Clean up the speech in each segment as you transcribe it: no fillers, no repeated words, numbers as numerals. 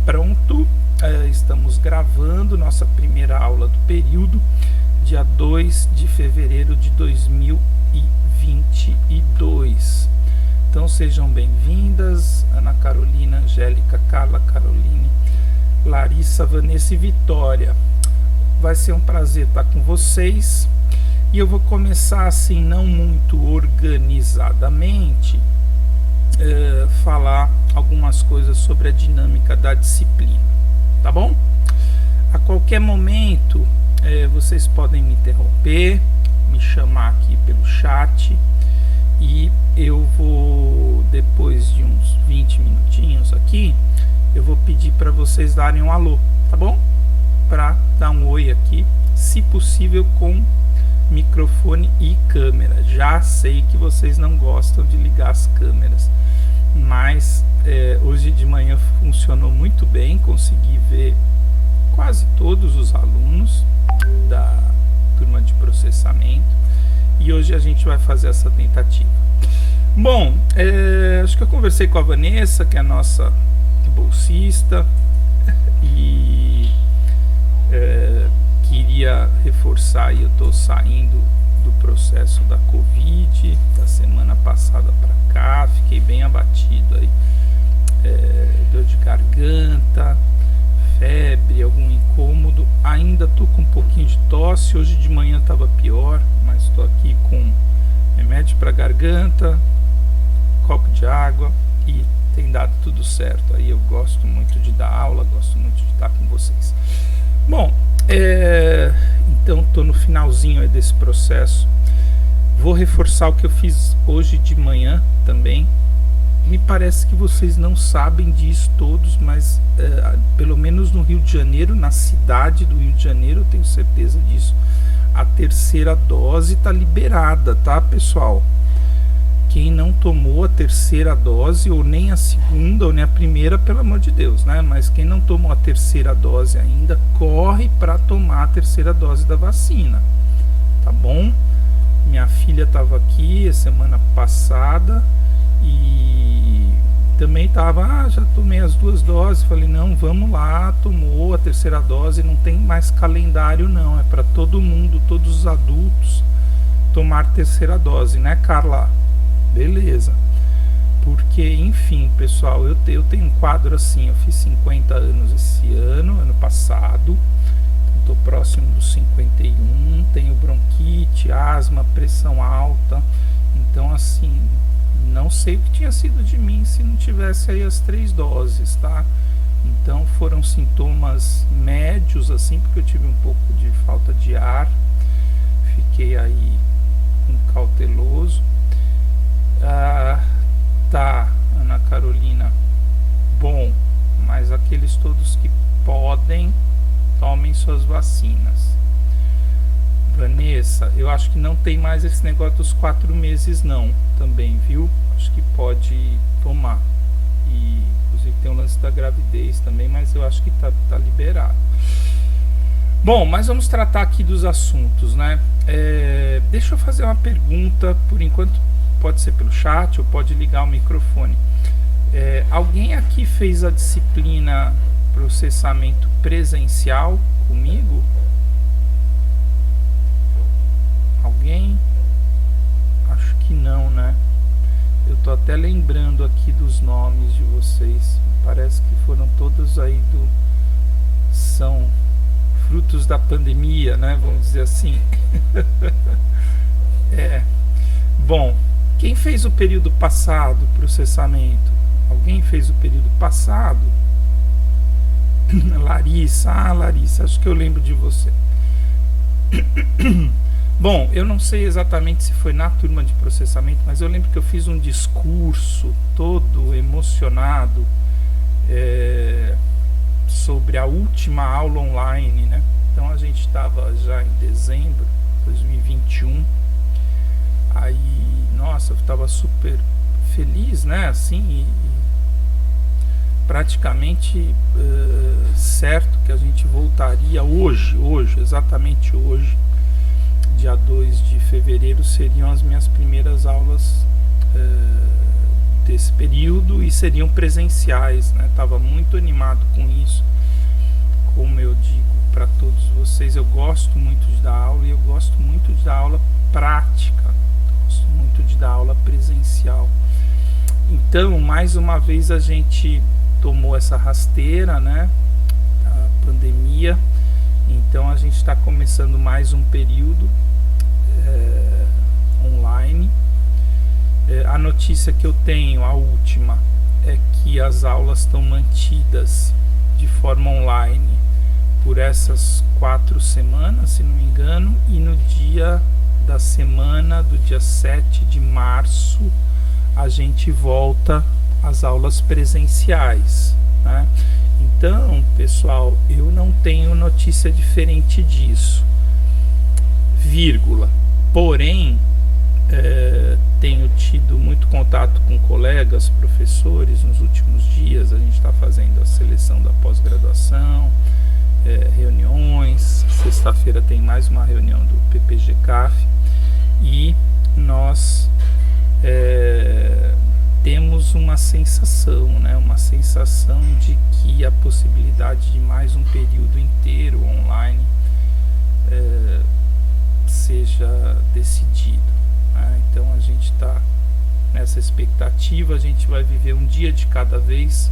pronto. Estamos gravando nossa primeira aula do período, dia 2 de fevereiro de 2022. Então sejam bem-vindas, Ana Carolina, Angélica, Carla, Caroline, Larissa, Vanessa e Vitória. Vai ser um prazer estar com vocês e eu vou começar assim, não muito organizadamente, falar algumas coisas sobre a dinâmica da disciplina, tá bom? A qualquer momento vocês podem me interromper, me chamar aqui pelo chat e eu vou, depois de uns 20 minutinhos aqui, eu vou pedir para vocês darem um alô, tá bom? Para dar um oi aqui, se possível com microfone e câmera. Já sei que vocês não gostam de ligar as câmeras, mas hoje de manhã funcionou muito bem, consegui ver quase todos os alunos da turma de processamento e hoje a gente vai fazer essa tentativa. Bom, acho que eu conversei com a Vanessa, que é a nossa bolsista, e queria reforçar aí, eu estou saindo do processo da Covid da semana passada para cá, fiquei bem abatido aí, dor de garganta, febre, algum incômodo, ainda estou com um pouquinho de tosse, hoje de manhã estava pior, mas estou aqui com remédio para garganta, copo de água e tem dado tudo certo. Aí eu gosto muito de dar aula, gosto muito de estar com vocês. Bom, então estou no finalzinho aí desse processo. Vou reforçar o que eu fiz hoje de manhã também. Me parece que vocês não sabem disso todos, mas pelo menos no Rio de Janeiro, na cidade do Rio de Janeiro, eu tenho certeza disso. A terceira dose está liberada, tá, pessoal? Quem não tomou a terceira dose, ou nem a segunda, ou nem a primeira, pelo amor de Deus, né? Mas quem não tomou a terceira dose ainda, corre para tomar a terceira dose da vacina, tá bom? Minha filha estava aqui a semana passada e também estava, já tomei as 2 doses, falei, não, vamos lá, tomou a terceira dose, não tem mais calendário não, é para todo mundo, todos os adultos tomar terceira dose, né, Carla? Beleza, porque enfim, pessoal, eu tenho um quadro assim, eu fiz 50 anos esse ano passado, estou próximo dos 51, tenho bronquite, asma, pressão alta, então assim, não sei o que tinha sido de mim se não tivesse aí as 3 doses, tá? Então foram sintomas médios assim, porque eu tive um pouco de falta de ar, fiquei aí cauteloso. Tá, Ana Carolina, bom, mas aqueles todos que podem, tomem suas vacinas. Vanessa, eu acho que não tem mais esse negócio dos 4 meses não, também, viu? Acho que pode tomar, e inclusive tem o lance da gravidez também, mas eu acho que tá liberado. Bom, mas vamos tratar aqui dos assuntos, né? Deixa eu fazer uma pergunta, por enquanto pode ser pelo chat ou pode ligar o microfone. Alguém aqui fez a disciplina processamento presencial comigo? Alguém? Acho que não, né? Eu tô até lembrando aqui dos nomes de vocês. Parece que foram todos aí são frutos da pandemia, né? Vamos dizer assim. Bom, quem fez o período passado, processamento? Alguém fez o período passado? Larissa, Larissa, acho que eu lembro de você. Bom, eu não sei exatamente se foi na turma de processamento, mas eu lembro que eu fiz um discurso todo emocionado sobre a última aula online, né? Então a gente estava já em dezembro de 2021, aí, nossa, eu estava super feliz, né? Assim, e praticamente certo que a gente voltaria hoje, exatamente hoje, dia 2 de fevereiro, seriam as minhas primeiras aulas desse período e seriam presenciais, né? Estava muito animado com isso. Como eu digo para todos vocês, eu gosto muito de dar aula e eu gosto muito de dar aula prática, gosto muito de dar aula presencial. Então, mais uma vez a gente tomou essa rasteira, né? A pandemia. Então a gente está começando mais um período online. A notícia que eu tenho, a última, é que as aulas estão mantidas de forma online por essas 4 semanas, se não me engano, e no dia da semana do dia 7 de março a gente volta às aulas presenciais, né? Então, pessoal, eu não tenho notícia diferente disso, vírgula. Porém, tenho tido muito contato com colegas, professores nos últimos dias. A gente está fazendo a seleção da pós-graduação, reuniões. Sexta-feira tem mais uma reunião do PPG-CAF e nós temos uma sensação, né? Uma sensação de que a possibilidade de mais um período inteiro online seja decidido. Então a gente está nessa expectativa, a gente vai viver um dia de cada vez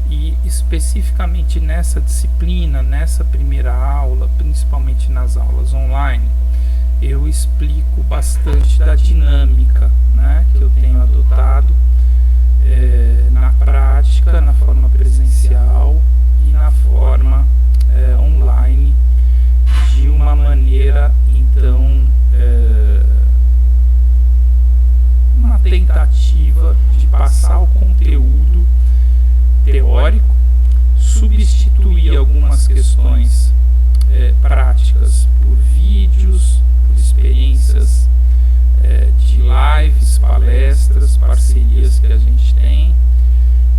e especificamente nessa disciplina, nessa primeira aula, principalmente nas aulas online, eu explico bastante da dinâmica, né, que eu tenho adotado na prática, na forma presencial e na forma online, de uma maneira, então, uma tentativa de passar o conteúdo teórico, substituir algumas questões práticas por vídeos, por experiências de lives, palestras, parcerias que a gente tem,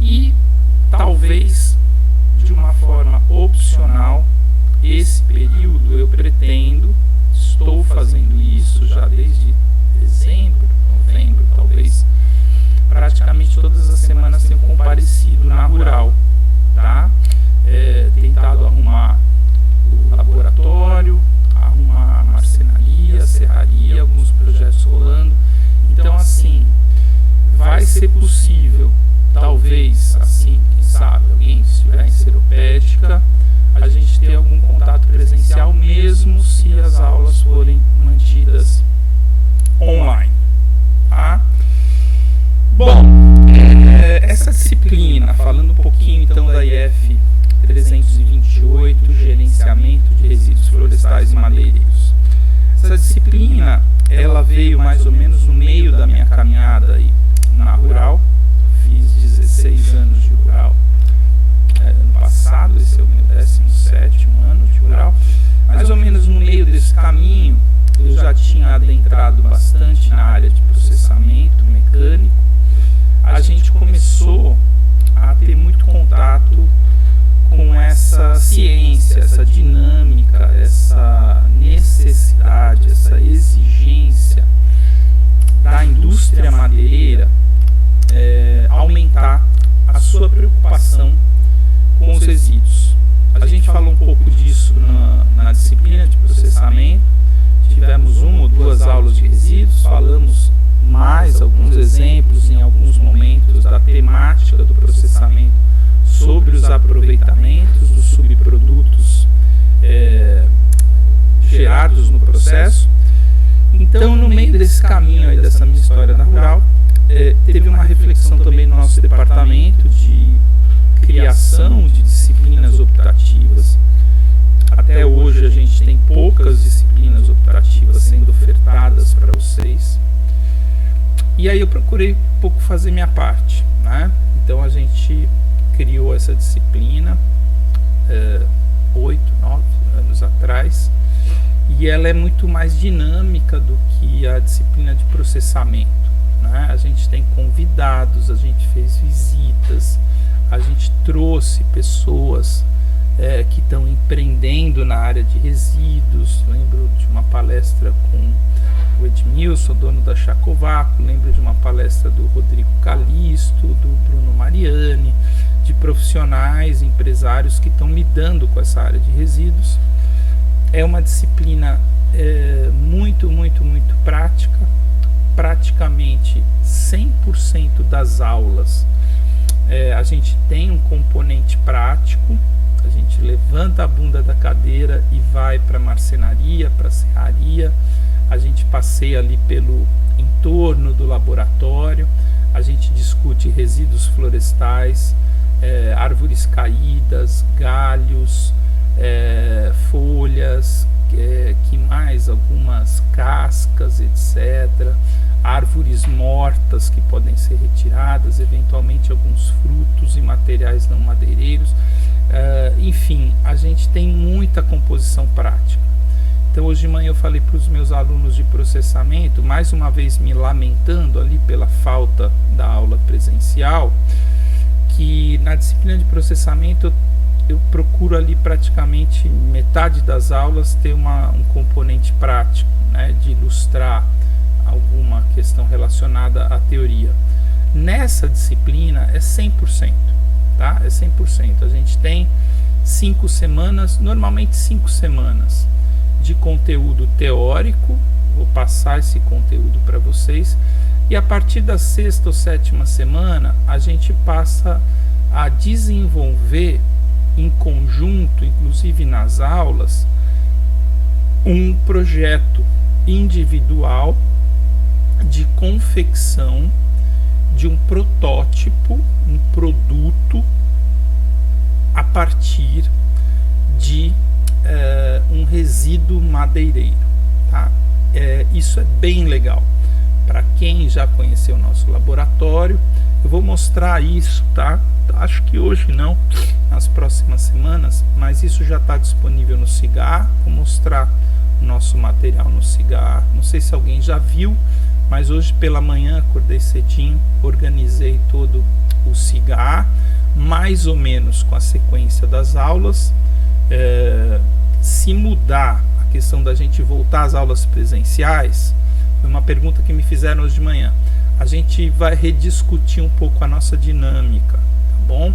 e talvez de uma forma opcional. Esse período eu pretendo, estou fazendo isso já desde dezembro, novembro, talvez, praticamente todas as semanas tenho comparecido na Rural, tá? Tentado arrumar o laboratório, arrumar a marcenaria, a serraria, alguns projetos rolando. Então, assim, vai ser possível, talvez, assim, quem sabe, alguém que estiver em Seropédica, a gente ter algum contato presencial, mesmo se as aulas forem mantidas online, tá? Bom, essa disciplina, falando um pouquinho então da IF 328, gerenciamento de resíduos florestais e madeireiros. Essa disciplina, ela veio mais ou menos no meio da minha caminhada aí na Rural. Fiz 16 anos de Rural ano passado, esse é o meu 17º ano de Rural. Mais ou menos no meio desse caminho, eu já tinha adentrado bastante na área de processamento mecânico. A gente começou a ter muito contato com essa ciência, essa dinâmica, essa necessidade, essa exigência da indústria madeireira aumentar a sua preocupação com os resíduos. A gente falou um pouco disso na disciplina de processamento. Tivemos 1 ou 2 aulas de resíduos, falamos mais alguns exemplos em alguns momentos da temática do processamento sobre os aproveitamentos dos subprodutos gerados no processo. Então, no meio desse caminho aí, dessa minha história na Rural, teve uma reflexão também no nosso departamento de criação de disciplinas optativas. Até hoje a gente tem poucas disciplinas optativas sendo ofertadas para vocês. E aí eu procurei um pouco fazer minha parte, né? Então a gente criou essa disciplina 8, 9 anos atrás, e ela é muito mais dinâmica do que a disciplina de processamento, né? A gente tem convidados, a gente fez visitas, a gente trouxe pessoas que estão empreendendo na área de resíduos. Lembro de uma palestra com o Edmilson, dono da Chacovaco, lembro de uma palestra do Rodrigo Calisto, do Bruno Mariani, de profissionais, empresários que estão lidando com essa área de resíduos. É uma disciplina muito prática. Praticamente 100% das aulas a gente tem um componente prático. A gente levanta a bunda da cadeira e vai para a marcenaria, para a serraria. A gente passeia ali pelo entorno do laboratório. A gente discute resíduos florestais, árvores caídas, galhos, folhas, que mais? Algumas cascas, etc. Árvores mortas que podem ser retiradas, eventualmente alguns frutos e materiais não madeireiros. Enfim, a gente tem muita composição prática. Então hoje de manhã eu falei para os meus alunos de processamento, mais uma vez me lamentando ali pela falta da aula presencial, que na disciplina de processamento eu procuro ali praticamente metade das aulas ter um componente prático, né, de ilustrar alguma questão relacionada à teoria. Nessa disciplina é 100%, tá? É 100%. A gente tem 5 semanas, normalmente 5 semanas de conteúdo teórico. Vou passar esse conteúdo para vocês, e a partir da 6ª ou 7ª semana a gente passa a desenvolver em conjunto, inclusive nas aulas, um projeto individual de confecção de um protótipo, um produto a partir de um resíduo madeireiro, tá? Isso é bem legal. Para quem já conheceu o nosso laboratório, eu vou mostrar isso, tá? Acho que hoje não, nas próximas semanas, mas isso já está disponível no Cigar. Vou mostrar o nosso material no Cigar. Não sei se alguém já viu, mas hoje pela manhã acordei cedinho, organizei todo o Cigar, mais ou menos com a sequência das aulas. Se mudar a questão da gente voltar às aulas presenciais, foi uma pergunta que me fizeram hoje de manhã. A gente vai rediscutir um pouco a nossa dinâmica, tá bom?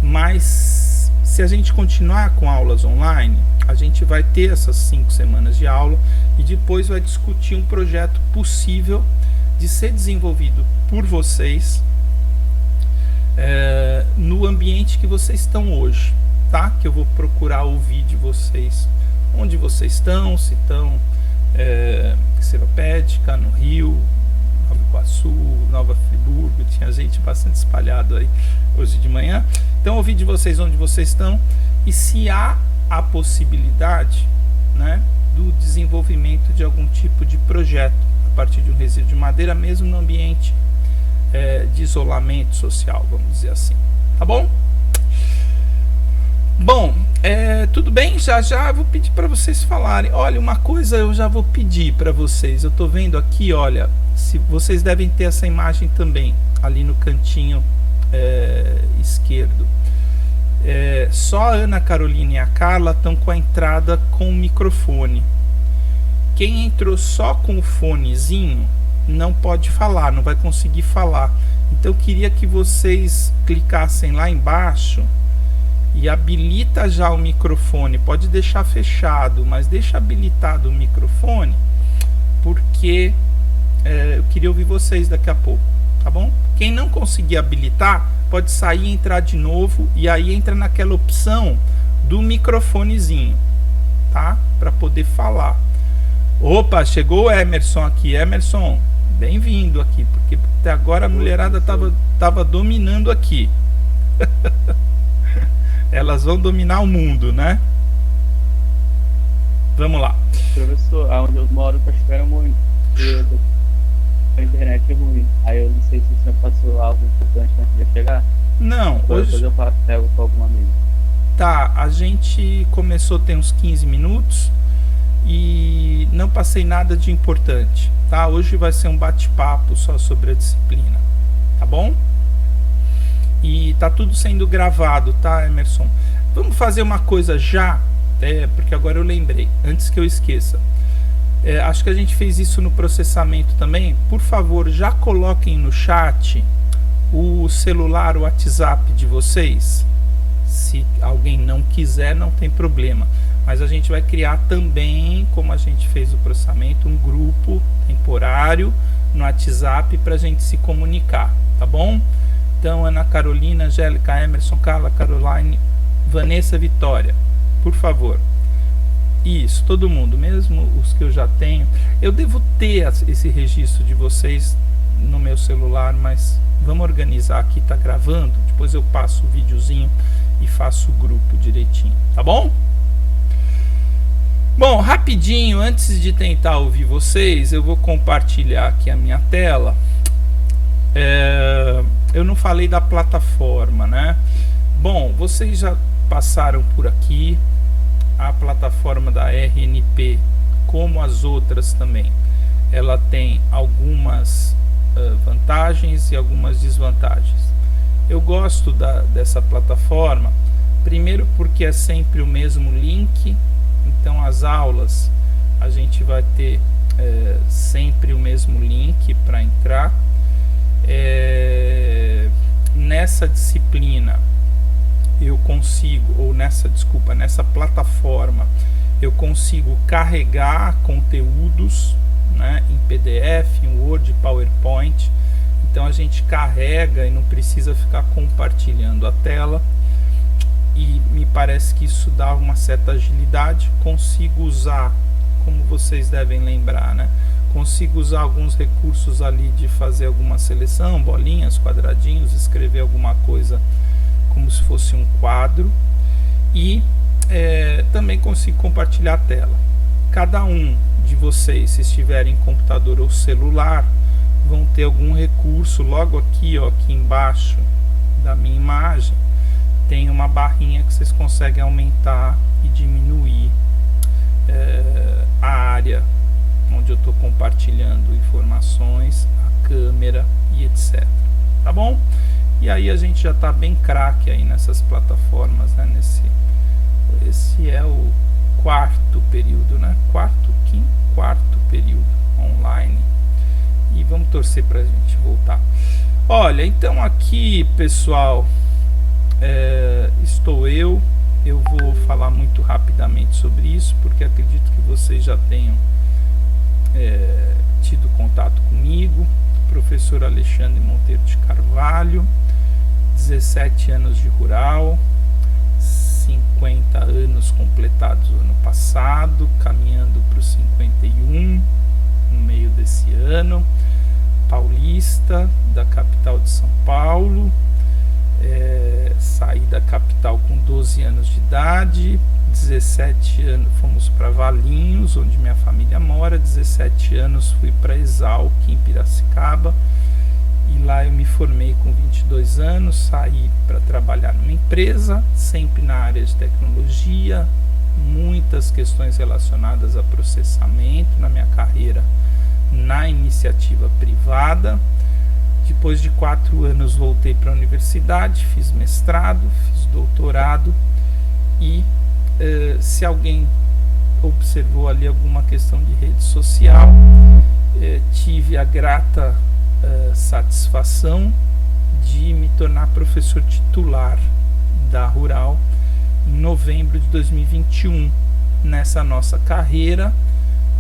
Mas se a gente continuar com aulas online, a gente vai ter essas 5 semanas de aula e depois vai discutir um projeto possível de ser desenvolvido por vocês no ambiente que vocês estão hoje, tá? Que eu vou procurar ouvir de vocês onde vocês estão, se estão Seropédica, no Rio, Nova Iguaçu, Nova Friburgo. Tinha gente bastante espalhado aí hoje de manhã. Então ouvir de vocês onde vocês estão e se há a possibilidade, né, do desenvolvimento de algum tipo de projeto a partir de um resíduo de madeira, mesmo no ambiente de isolamento social, vamos dizer assim, tá bom? Bom, tudo bem? Já vou pedir para vocês falarem. Olha, uma coisa eu já vou pedir para vocês. Eu tô vendo aqui, olha, se vocês devem ter essa imagem também ali no cantinho esquerdo. Só a Ana Carolina e a Carla estão com a entrada com o microfone. Quem entrou só com o fonezinho não pode falar, não vai conseguir falar. Então eu queria que vocês clicassem lá embaixo e habilita já o microfone. Pode deixar fechado, mas deixa habilitado o microfone, porque eu queria ouvir vocês daqui a pouco, tá bom? Quem não conseguir habilitar, pode sair e entrar de novo, e aí entra naquela opção do microfonezinho, tá? Para poder falar. Opa, chegou o Emerson aqui. Emerson, bem-vindo aqui, porque até agora a mulherada tava dominando aqui. Elas vão dominar o mundo, né? Vamos lá. Professor, onde eu moro prosperam muito. A internet é ruim. Aí eu não sei se o senhor passou algo importante antes de eu chegar. Não, hoje... Depois eu pego com algum amigo. Tá, a gente começou tem uns 15 minutos e não passei nada de importante, tá? Hoje vai ser um bate-papo só sobre a disciplina, tá bom? E tá tudo sendo gravado, tá, Emerson? Vamos fazer uma coisa já, porque agora eu lembrei, antes que eu esqueça. Acho que a gente fez isso no processamento também. Por favor, já coloquem no chat o celular, o WhatsApp de vocês. Se alguém não quiser, não tem problema. Mas a gente vai criar também, como a gente fez o processamento, um grupo temporário no WhatsApp para a gente se comunicar, tá bom? Então, Ana Carolina, Angélica, Emerson, Carla, Caroline, Vanessa, Vitória, por favor. Isso, todo mundo, mesmo os que eu já tenho. Eu devo ter esse registro de vocês no meu celular, mas vamos organizar aqui, tá gravando. Depois eu passo o videozinho e faço o grupo direitinho, tá bom? Bom, rapidinho, antes de tentar ouvir vocês, eu vou compartilhar aqui a minha tela. Eu não falei da plataforma, né? Bom, vocês já passaram por aqui. A plataforma da RNP, como as outras também, ela tem algumas vantagens e algumas desvantagens. Eu gosto dessa plataforma, primeiro porque é sempre o mesmo link. Então as aulas a gente vai ter sempre o mesmo link para entrar. Nessa disciplina eu consigo, ou nessa plataforma eu consigo carregar conteúdos, né, em PDF, em Word, PowerPoint. Então a gente carrega e não precisa ficar compartilhando a tela. E me parece que isso dá uma certa agilidade. Consigo usar, como vocês devem lembrar, né? Consigo usar alguns recursos ali de fazer alguma seleção, bolinhas, quadradinhos, escrever alguma coisa como se fosse um quadro. E também consigo compartilhar a tela. Cada um de vocês, se estiverem em computador ou celular, vão ter algum recurso. Logo aqui, ó, aqui embaixo da minha imagem, tem uma barrinha que vocês conseguem aumentar e diminuir a área onde eu estou compartilhando informações, a câmera e etc. Tá bom? E aí a gente já está bem craque aí nessas plataformas, né? Esse é o quarto período, né? Quarto período online. E vamos torcer para a gente voltar. Olha, então aqui, pessoal, estou eu vou falar muito rapidamente sobre isso, porque acredito que vocês já tenham tido contato comigo. Professor Alexandre Monteiro de Carvalho, 17 anos de rural, 50 anos completados no ano passado, caminhando para os 51 no meio desse ano, paulista, da capital de São Paulo. Saí da capital com 12 anos de idade, 17 anos fomos para Valinhos, onde minha família mora. 17 anos fui para Exalc, em Piracicaba, e lá eu me formei com 22 anos. Saí para trabalhar numa empresa, sempre na área de tecnologia, muitas questões relacionadas a processamento na minha carreira na iniciativa privada. Depois de 4 anos voltei para a universidade, fiz mestrado, fiz doutorado. E se alguém observou ali alguma questão de rede social, tive a grata satisfação de me tornar professor titular da Rural em novembro de 2021. Nessa nossa carreira,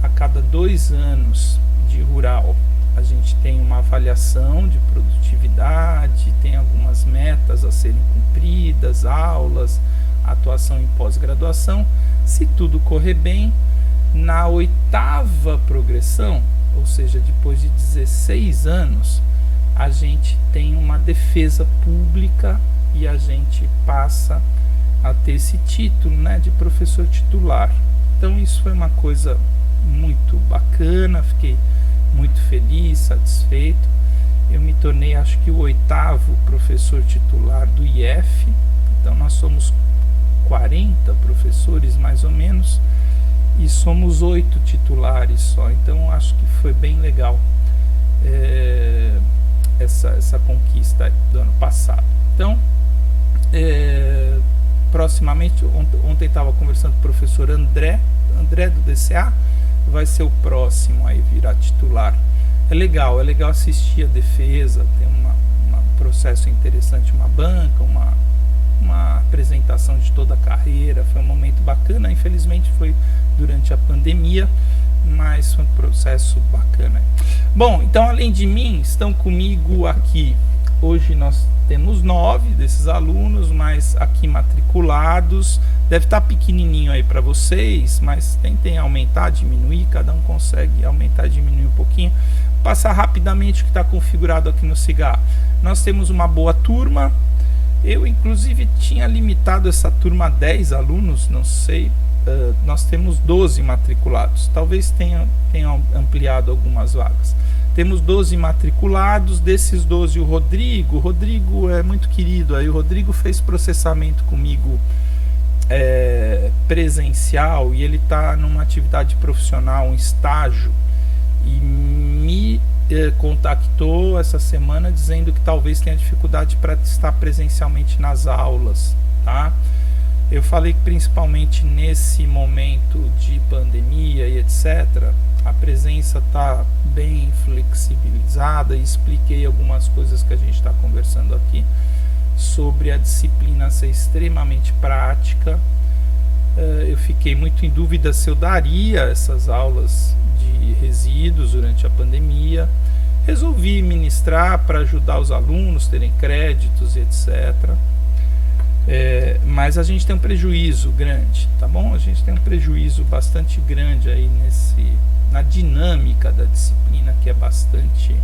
a cada 2 anos de Rural, a gente tem uma avaliação de produtividade, tem algumas metas a serem cumpridas, aulas, atuação em pós-graduação. Se tudo correr bem, na 8ª progressão, ou seja, depois de 16 anos, a gente tem uma defesa pública e a gente passa a ter esse título, né, de professor titular. Então isso foi uma coisa muito bacana, fiquei muito feliz, satisfeito. Eu me tornei, acho que, o 8º professor titular do IF. Então nós somos 40 professores mais ou menos e somos 8 titulares só. Então acho que foi bem legal essa conquista do ano passado. Então, proximamente, ontem estava conversando com o professor André do DCA, vai ser o próximo aí virar titular. É legal assistir a defesa, tem um processo interessante, uma banca, uma apresentação de toda a carreira, foi um momento bacana, infelizmente foi durante a pandemia, mas foi um processo bacana. Bom, então além de mim, estão comigo aqui, hoje nós temos 9 desses alunos, mas aqui matriculados, deve estar pequenininho aí para vocês, mas tentem aumentar, diminuir, cada um consegue aumentar, diminuir um pouquinho. Passar rapidamente o que está configurado aqui no Cigar. Nós temos uma boa turma, eu inclusive tinha limitado essa turma a 10 alunos, não sei, nós temos 12 matriculados, talvez tenha ampliado algumas vagas. Temos 12 matriculados, desses 12 o Rodrigo é muito querido, aí o Rodrigo fez processamento comigo presencial e ele está numa atividade profissional, um estágio, e me contactou essa semana dizendo que talvez tenha dificuldade para estar presencialmente nas aulas, tá? Eu falei que principalmente nesse momento de pandemia e etc, a presença está bem flexibilizada, e expliquei algumas coisas que a gente está conversando aqui sobre a disciplina ser extremamente prática. Eu fiquei muito em dúvida se eu daria essas aulas de resíduos durante a pandemia. Resolvi ministrar para ajudar os alunos terem créditos e etc. Mas a gente tem um prejuízo grande, tá bom? A gente tem um prejuízo bastante grande aí na dinâmica da disciplina, que é bastante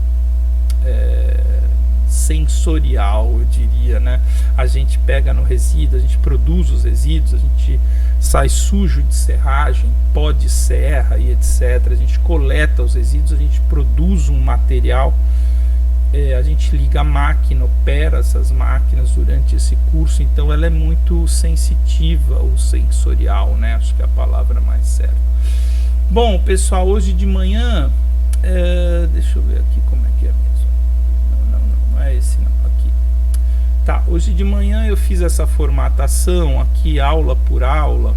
sensorial, eu diria, né? A gente pega no resíduo, a gente produz os resíduos, a gente sai sujo de serragem, pó de serra e etc. A gente coleta os resíduos, a gente produz um material, a gente liga a máquina, opera essas máquinas durante esse curso, então ela é muito sensitiva ou sensorial, né? Acho que é a palavra mais certa. Bom, pessoal, hoje de manhã, deixa eu ver aqui como é que é mesmo. Não é esse não, aqui. Tá, hoje de manhã eu fiz essa formatação aqui, aula por aula.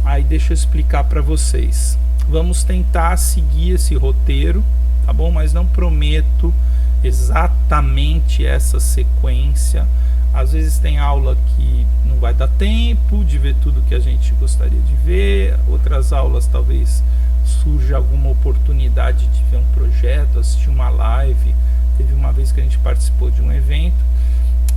Aí deixa eu explicar para vocês. Vamos tentar seguir esse roteiro, tá bom? Mas não prometo exatamente essa sequência. Às vezes tem aula que não vai dar tempo de ver tudo que a gente gostaria de ver. Outras aulas talvez surja alguma oportunidade de ver um projeto, assistir uma live. Teve uma vez que a gente participou de um evento.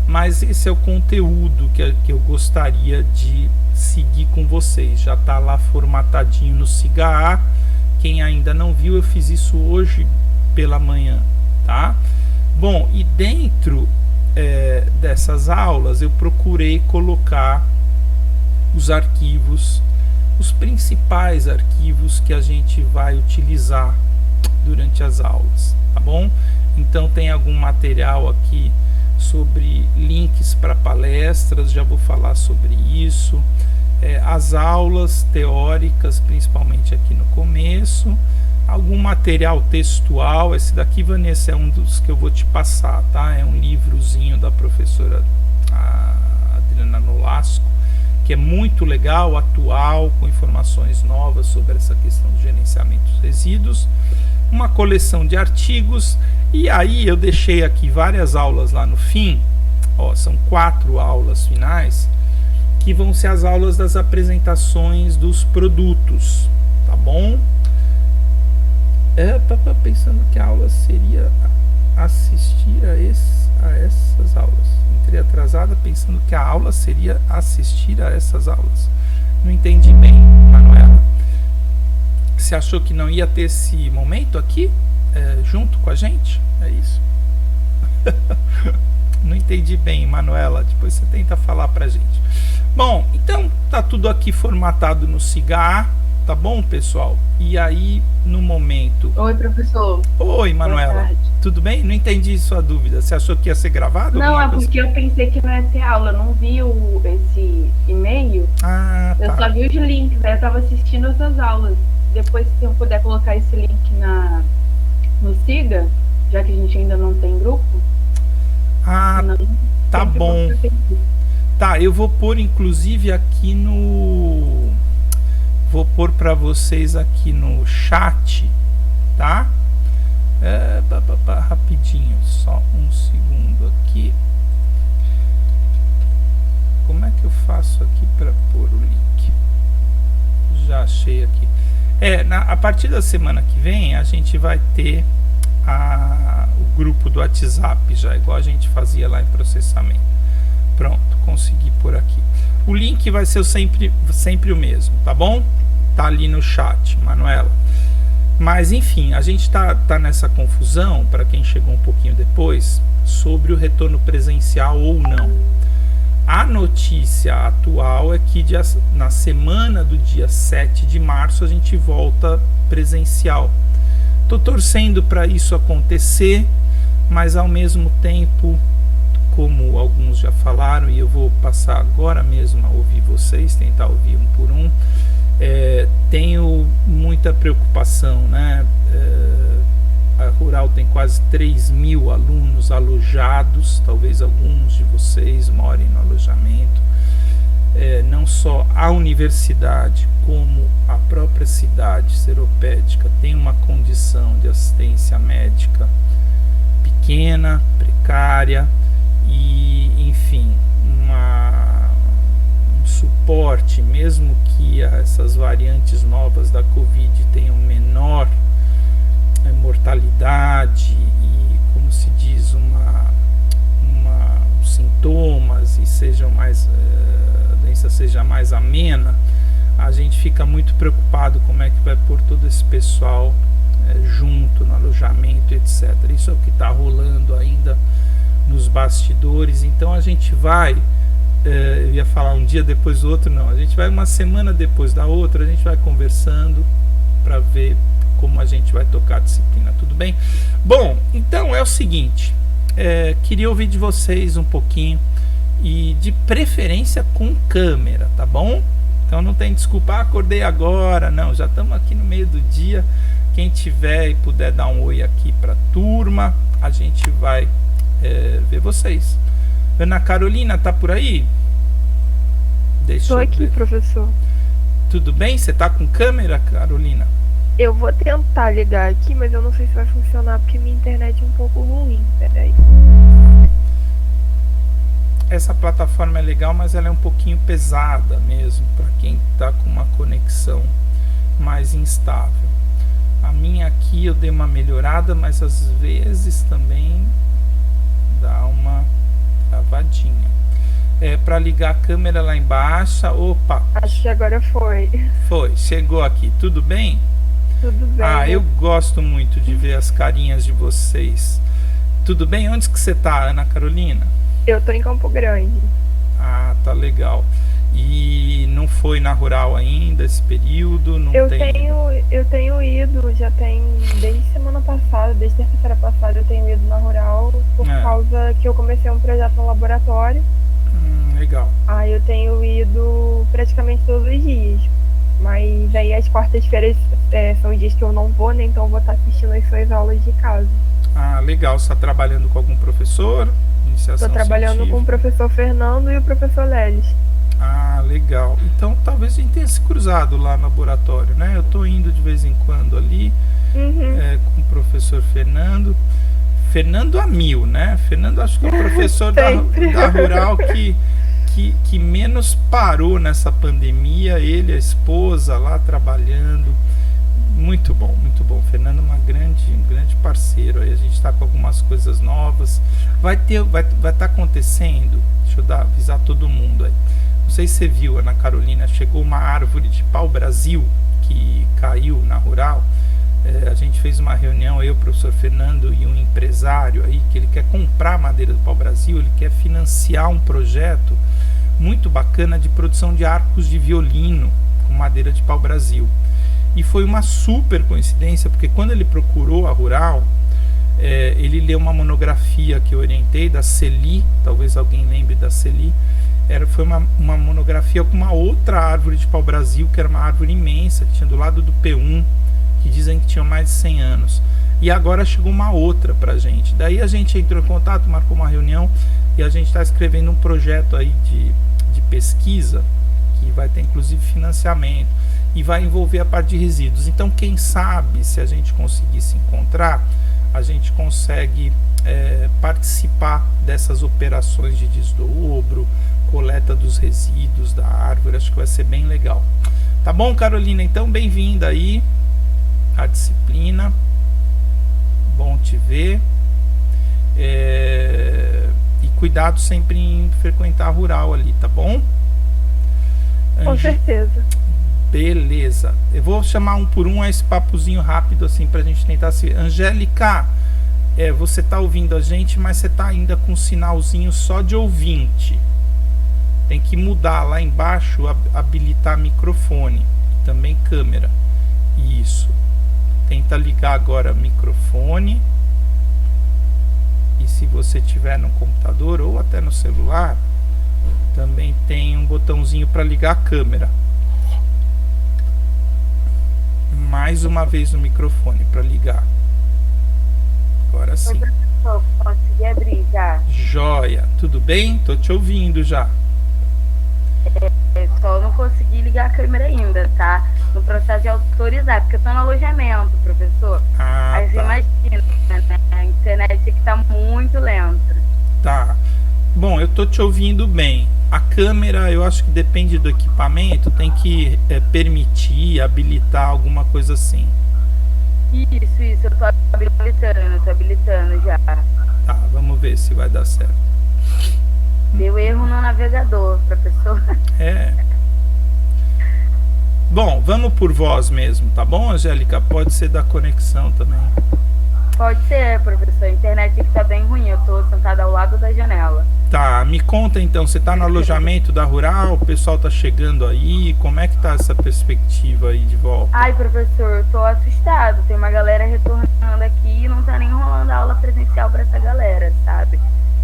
Mas esse é o conteúdo que eu gostaria de seguir com vocês. Já está lá formatadinho no SIGA. Quem ainda não viu, eu fiz isso hoje pela manhã, tá? Bom, e dentro dessas aulas eu procurei colocar os arquivos, os principais arquivos que a gente vai utilizar durante as aulas, tá bom? Então tem algum material aqui sobre links para palestras, já vou falar sobre isso, as aulas teóricas, principalmente aqui no começo, algum material textual. Esse daqui, Vanessa, é um dos que eu vou te passar, tá? É um livrozinho da professora Adriana Nolasco, que é muito legal, atual, com informações novas sobre essa questão do gerenciamento dos resíduos, uma coleção de artigos, e aí eu deixei aqui várias aulas lá no fim, ó, são 4 aulas finais, que vão ser as aulas das apresentações dos produtos, tá bom? Tava pensando que a aula seria assistir a essas aulas. Entrei atrasada pensando que a aula seria assistir a essas aulas. Não entendi bem, Manuela. Você achou que não ia ter esse momento aqui, junto com a gente? É isso? Não entendi bem, Manuela. Depois você tenta falar pra gente. Bom, então tá tudo aqui formatado no SIGA, tá bom, pessoal? E aí, no momento... Oi, professor. Oi, Manuela. Tudo bem? Não entendi sua dúvida. Você achou que ia ser gravado? Não, é porque eu pensei que não ia ter aula. Não vi esse e-mail. Ah, tá. Eu só vi os links, aí eu tava assistindo essas aulas. Depois, se eu puder colocar esse link no SIGA, já que a gente ainda não tem grupo. Ah, não... Tá Sempre bom. fazer isso. Tá, eu vou pôr inclusive aqui no... Vou pôr para vocês aqui no chat, tá? Rapidinho, só um segundo aqui. Como é que eu faço aqui para pôr o link? Já achei aqui. A partir da semana que vem a gente vai ter o grupo do WhatsApp já, igual a gente fazia lá em processamento. Pronto, consegui por aqui. O link vai ser sempre o mesmo, tá bom? Tá ali no chat, Manuela. Mas enfim, a gente tá nessa confusão, para quem chegou um pouquinho depois, sobre o retorno presencial ou não. A notícia atual é que na semana do dia 7 de março a gente volta presencial. Tô torcendo para isso acontecer, mas ao mesmo tempo, como alguns já falaram, e eu vou passar agora mesmo a ouvir vocês, tentar ouvir um por um, tenho muita preocupação, né? A Rural tem quase 3.000 alunos alojados, talvez alguns de vocês morem no alojamento. Não só a universidade, como a própria cidade seropédica tem uma condição de assistência médica pequena, precária e, enfim, um suporte, mesmo que essas variantes novas da Covid tenham menor mortalidade e, como se diz, sintomas e sejam mais a doença seja mais amena, a gente fica muito preocupado como é que vai pôr todo esse pessoal junto no alojamento, etc. Isso é o que está rolando ainda nos bastidores. Então a gente vai, eu ia falar um dia depois do outro, não, a gente vai uma semana depois da outra, a gente vai conversando para ver como a gente vai tocar a disciplina, tudo bem? Bom, então é o seguinte, queria ouvir de vocês um pouquinho, e de preferência com câmera, tá bom? Então não tem desculpa, acordei agora, não, já estamos aqui no meio do dia. Quem tiver e puder dar um oi aqui para a turma, a gente vai ver vocês. Ana Carolina, tá por aí? Estou aqui, professor. Tudo bem? Você tá com câmera, Carolina? Eu vou tentar ligar aqui, mas eu não sei se vai funcionar porque minha internet é um pouco ruim. Peraí. Essa plataforma é legal, mas ela é um pouquinho pesada mesmo, para quem está com uma conexão mais instável. A minha aqui eu dei uma melhorada, mas às vezes também dá uma travadinha. Para ligar a câmera lá embaixo. Opa! Acho que agora foi. Foi, chegou aqui. Tudo bem? Tudo bem. Eu gosto muito de ver as carinhas de vocês. Tudo bem? Onde que você tá, Ana Carolina? Eu tô em Campo Grande. Ah, tá legal. E não foi na Rural ainda esse período? Eu tenho ido, já tem desde semana passada, desde terça-feira passada eu tenho ido na Rural por causa que eu comecei um projeto no laboratório. Legal. Aí eu tenho ido praticamente todos os dias. Mas aí as quartas-feiras são os dias que eu não vou, né? Então eu vou estar assistindo as suas aulas de casa. Ah, legal. Você está trabalhando com algum professor? Estou trabalhando científica com o professor Fernando e o professor Lelis. Ah, legal. Então talvez a gente tenha se cruzado lá no laboratório, né? Eu estou indo de vez em quando ali com o professor Fernando. Fernando a mil, né? Fernando acho que é o professor da Rural que menos parou nessa pandemia. Ele, a esposa lá trabalhando. Muito bom, muito bom. Fernando é um grande parceiro. Aí a gente está com algumas coisas novas. Vai estar acontecendo. Deixa eu avisar todo mundo aí. Não sei se você viu, Ana Carolina, chegou uma árvore de pau-brasil que caiu na Rural. A gente fez uma reunião, eu, o professor Fernando e um empresário aí, que ele quer comprar madeira do pau-brasil, ele quer financiar um projeto muito bacana de produção de arcos de violino com madeira de pau-brasil. E foi uma super coincidência, porque quando ele procurou a Rural, ele leu uma monografia que eu orientei da Celi, talvez alguém lembre da Celi. Foi uma monografia com uma outra árvore de pau-brasil, que era uma árvore imensa, que tinha do lado do P1, que dizem que tinha mais de 100 anos. E agora chegou uma outra pra gente. Daí a gente entrou em contato, marcou uma reunião. e a gente está escrevendo um projeto aí de pesquisa, que vai ter inclusive financiamento, e vai envolver a parte de resíduos. Então, quem sabe, se a gente conseguir se encontrar, a gente consegue participar dessas operações de desdobro, coleta dos resíduos da árvore. Acho que vai ser bem legal. Tá bom, Carolina? Então, bem-vinda aí à disciplina. Bom te ver. E cuidado sempre em frequentar a rural ali, tá bom? Com certeza. Beleza. Eu vou chamar um por um esse papozinho rápido assim pra gente tentar se... Angélica, você tá ouvindo a gente, mas você tá ainda com um sinalzinho só de ouvinte. Tem que mudar lá embaixo, habilitar microfone e também câmera. Isso. Tenta ligar agora microfone. E se você tiver no computador ou até no celular, também tem um botãozinho para ligar a câmera. Mais uma vez o microfone para ligar. Agora sim. Oi, professor, consegui abrir já. Joia, tudo bem? Tô te ouvindo já. Só não consegui ligar a câmera ainda, tá? No processo de autorizar, porque eu tô no alojamento, professor. Aí você imagina, né? A internet aqui tá muito lenta. Tá. Bom, eu tô te ouvindo bem. A câmera, eu acho que depende do equipamento, tem que permitir, habilitar alguma coisa assim. Isso, eu tô habilitando já. Tá, vamos ver se vai dar certo. Deu erro no navegador, professor. Bom, vamos por voz mesmo, tá bom, Angélica? Pode ser da conexão também. Pode ser, professor. A internet aqui tá bem ruim, eu tô sentada ao lado da janela. Tá, me conta então, você tá no alojamento da Rural, o pessoal tá chegando aí, como é que tá essa perspectiva aí de volta? Ai, professor, eu tô assustado, tem uma galera retornando aqui e não tá nem rolando aula presencial pra essa galera, sabe?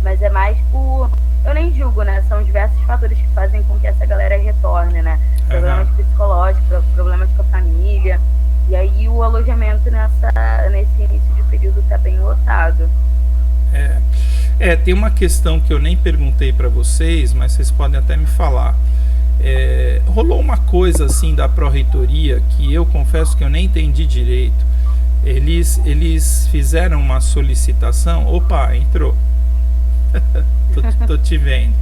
Mas é mais por... Eu nem julgo, né? São diversos fatores que fazem com que essa galera retorne, né? Problemas psicológicos, problemas com a família. E aí o alojamento nesse início de período tá bem lotado. Tem uma questão que eu nem perguntei para vocês, mas vocês podem até me falar. Rolou uma coisa assim da pró-reitoria que eu confesso que eu nem entendi direito. Eles fizeram uma solicitação. Opa, entrou. tô te vendo.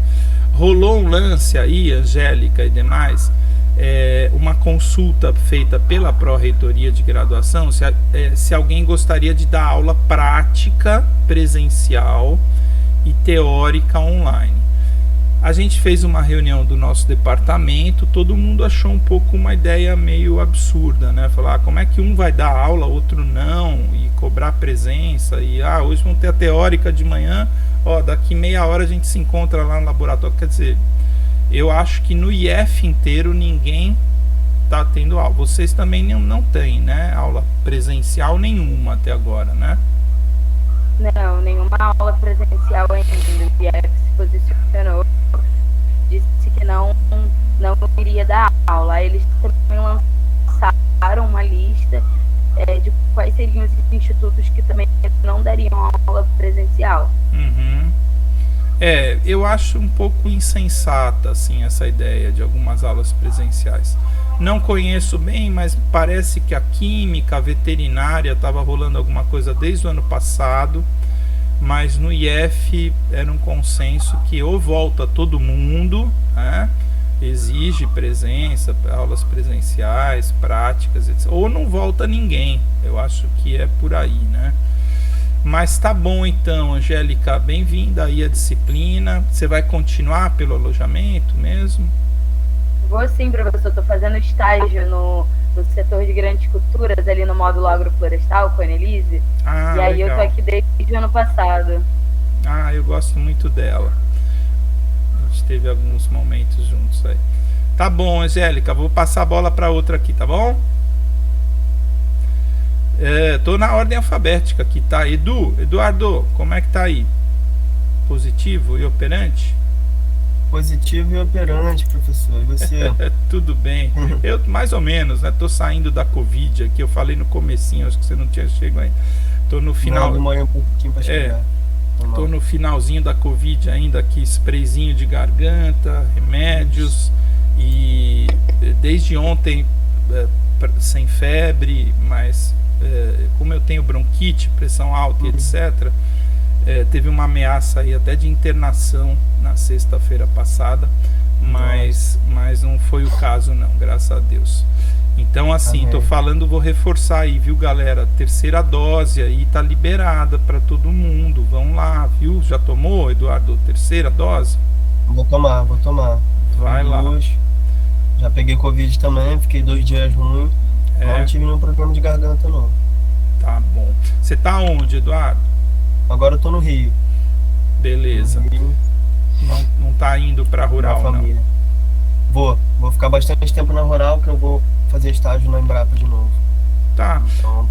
Rolou um lance aí, Angélica e demais, uma consulta feita pela pró-reitoria de graduação se alguém gostaria de dar aula prática presencial e teórica online. A gente fez uma reunião do nosso departamento, todo mundo achou um pouco uma ideia meio absurda, né? Falar, como é que um vai dar aula, outro não, e cobrar presença, e hoje vamos ter a teórica de manhã, daqui meia hora a gente se encontra lá no laboratório. Quer dizer, eu acho que no IF inteiro ninguém tá tendo aula. Vocês também não têm, né? Aula presencial nenhuma até agora, né? Não, nenhuma aula presencial ainda. O IF se posicionou, disse que não iria dar aula. Eles também lançaram uma lista de quais seriam os institutos que também não dariam aula presencial. Eu acho um pouco insensata assim, essa ideia de algumas aulas presenciais. Não conheço bem, mas parece que a química, a veterinária estava rolando alguma coisa desde o ano passado, mas no IF era um consenso que ou volta todo mundo, né, exige presença, aulas presenciais, práticas, etc., ou não volta ninguém. Eu acho que é por aí, né? Mas tá bom então, Angélica, bem-vinda aí à disciplina. Você vai continuar pelo alojamento mesmo? Vou sim, professor. Estou fazendo estágio no setor de grandes culturas, ali no módulo agroflorestal, com a Annelise. E aí legal. Eu tô aqui desde o ano passado. Eu gosto muito dela. A gente teve alguns momentos juntos aí. Tá bom, Angélica, vou passar a bola para outra aqui, tá bom? Tô na ordem alfabética aqui, tá? Eduardo, como é que tá aí? Positivo e operante? Positivo e operante, professor. E você? Tudo bem. Eu, mais ou menos, né? Tô saindo da Covid aqui. Eu falei no comecinho, acho que você não tinha chegado ainda. Tô no final. Demorei um pouquinho pra chegar. Tô no finalzinho da Covid ainda aqui, sprayzinho de garganta, remédios, e desde ontem sem febre, mas como eu tenho bronquite, pressão alta e etc., teve uma ameaça aí até de internação na sexta-feira passada, mas não foi o caso não, graças a Deus. Então assim, tô falando, vou reforçar aí, viu galera, terceira dose aí tá liberada para todo mundo, vão lá, viu? Já tomou, Eduardo, terceira dose? Vou tomar. Vai lá. Já peguei Covid também, fiquei 2 dias ruim, não tive nenhum problema de garganta não. Tá bom. Você tá onde, Eduardo? Agora eu tô no Rio. Beleza. No Rio, não tá indo pra Rural, família. Vou ficar bastante tempo na Rural, que eu vou fazer estágio na Embrapa de novo. Tá. Então,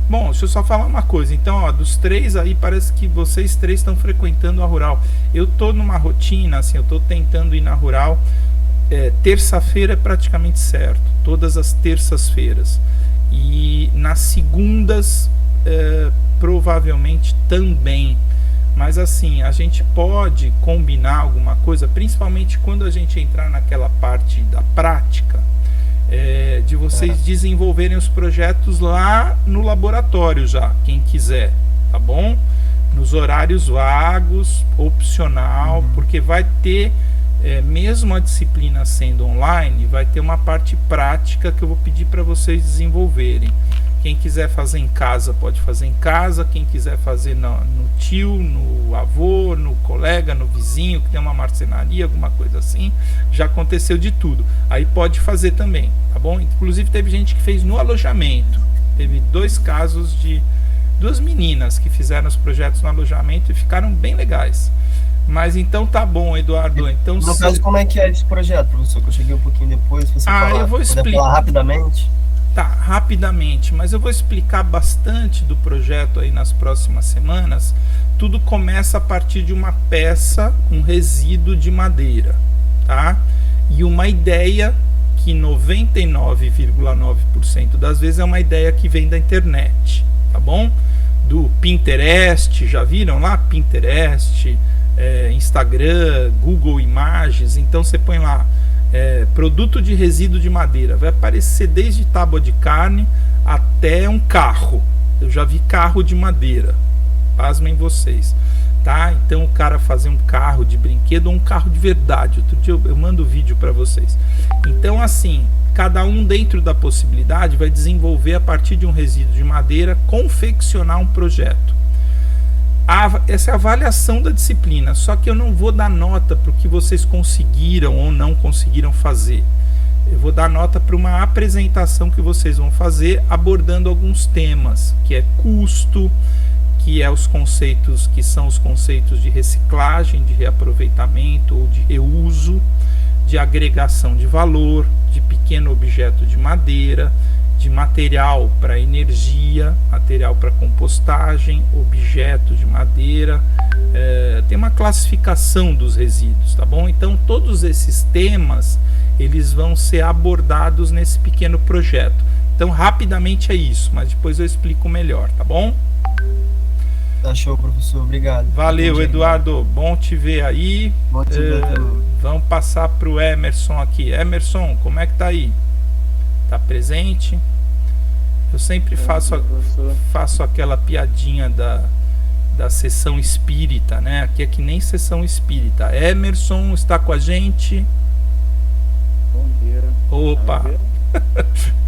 Bom, deixa eu só falar uma coisa. Então, ó, dos 3 aí, parece que vocês 3 estão frequentando a Rural. Eu tô numa rotina, assim, eu tô tentando ir na Rural. Terça-feira é praticamente certo, todas as terças-feiras. E nas segundas, provavelmente também. Mas assim, a gente pode combinar alguma coisa, principalmente quando a gente entrar naquela parte da prática, de vocês desenvolverem os projetos lá no laboratório já, quem quiser, tá bom? Nos horários vagos, opcional, porque vai ter, mesmo a disciplina sendo online, vai ter uma parte prática que eu vou pedir para vocês desenvolverem. Quem quiser fazer em casa, pode fazer em casa. Quem quiser fazer no tio, no avô, no colega, no vizinho, que tem uma marcenaria, alguma coisa assim. Já aconteceu de tudo. Aí pode fazer também, tá bom? Inclusive teve gente que fez no alojamento. Teve 2 casos de 2 meninas que fizeram os projetos no alojamento e ficaram bem legais. Mas então tá bom, Eduardo. Então, no caso, como é que é esse projeto, professor? Que eu cheguei um pouquinho depois. Você eu vou explicar. Falar rapidamente? Tá, rapidamente, mas eu vou explicar bastante do projeto aí nas próximas semanas. Tudo começa a partir de uma peça, um resíduo de madeira, tá? E uma ideia que 99,9% das vezes é uma ideia que vem da internet, tá bom? Do Pinterest, já viram lá? Pinterest, Instagram, Google Imagens. Então você põe lá produto de resíduo de madeira, vai aparecer desde tábua de carne até um carro. Eu já vi carro de madeira, pasmem vocês, tá? Então o cara fazer um carro de brinquedo ou um carro de verdade. Outro dia eu mando o vídeo para vocês. Então assim, cada um dentro da possibilidade vai desenvolver a partir de um resíduo de madeira, confeccionar um projeto. Essa é a avaliação da disciplina, só que eu não vou dar nota para o que vocês conseguiram ou não conseguiram fazer. Eu vou dar nota para uma apresentação que vocês vão fazer abordando alguns temas, que é custo, que são os conceitos de reciclagem, de reaproveitamento ou de reuso, de agregação de valor, de pequeno objeto de madeira, de material para energia, material para compostagem, objeto de madeira. Tem uma classificação dos resíduos, tá bom? Então todos esses temas eles vão ser abordados nesse pequeno projeto. Então rapidamente é isso, mas depois eu explico melhor, tá bom? Tá show, professor, obrigado. Valeu, Eduardo, bom te ver aí. Bom te ver também. Vamos passar para o Emerson aqui. Emerson, como é que tá aí? Tá presente? Eu sempre faço aquela piadinha da sessão espírita, né? Aqui é que nem sessão espírita. Emerson está com a gente. Bom dia. Opa!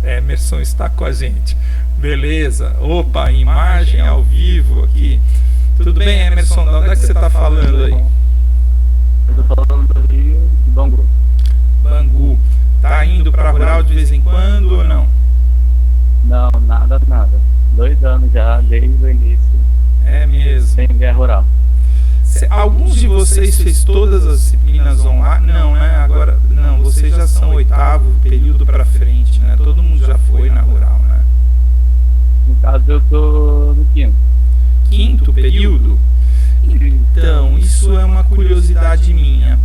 Emerson está com a gente. Beleza. Opa, imagem ao vivo aqui. Tudo bem, Emerson? De onde é que você está falando aí? Eu estou falando do Rio de Bangu. Bangu. Tá indo para Rural de vez em quando ou não? Não, nada. 2 anos já, desde o início. É mesmo. Sem guerra rural. Alguns de vocês fez todas as disciplinas online? Não, né? Agora, não, vocês já são 8º período para frente, né? Todo mundo já foi na Rural, né? No caso, eu tô no 5º. 5º período? Então, isso é uma curiosidade minha.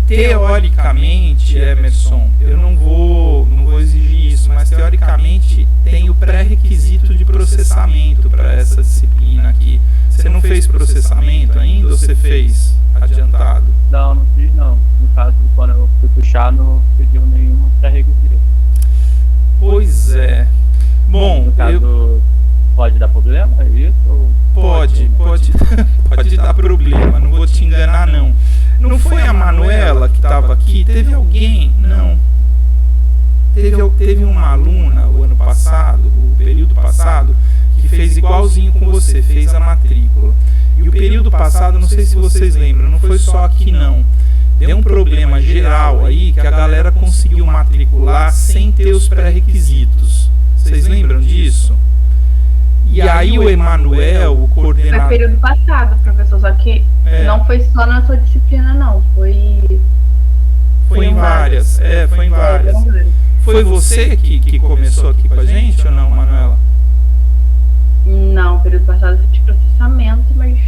Teoricamente, Emerson, eu não vou exigir isso, mas teoricamente tem o pré-requisito de processamento para essa disciplina aqui. Você não fez processamento ainda ou você fez adiantado? Não fiz não. No caso, quando eu fui puxar, não pediu nenhum pré-requisito. Pois é. Bom, no caso, pode dar problema, é isso? Ou pode dar problema, não vou te enganar não. Não foi a Manuela que estava aqui? Teve alguém? Não. Teve uma aluna o ano passado, o período passado, que fez igualzinho com você, fez a matrícula. E o período passado, não sei se vocês lembram, não foi só aqui não. Deu um problema geral aí que a galera conseguiu matricular sem ter os pré-requisitos. Vocês lembram disso? E aí o Emanuel, o coordenador... Foi período passado, professor, só que não foi só na sua disciplina não, foi em várias. Foi em várias. Foi você que começou aqui com a gente ou não, Manuela? Não, período passado eu fiz processamento, mas...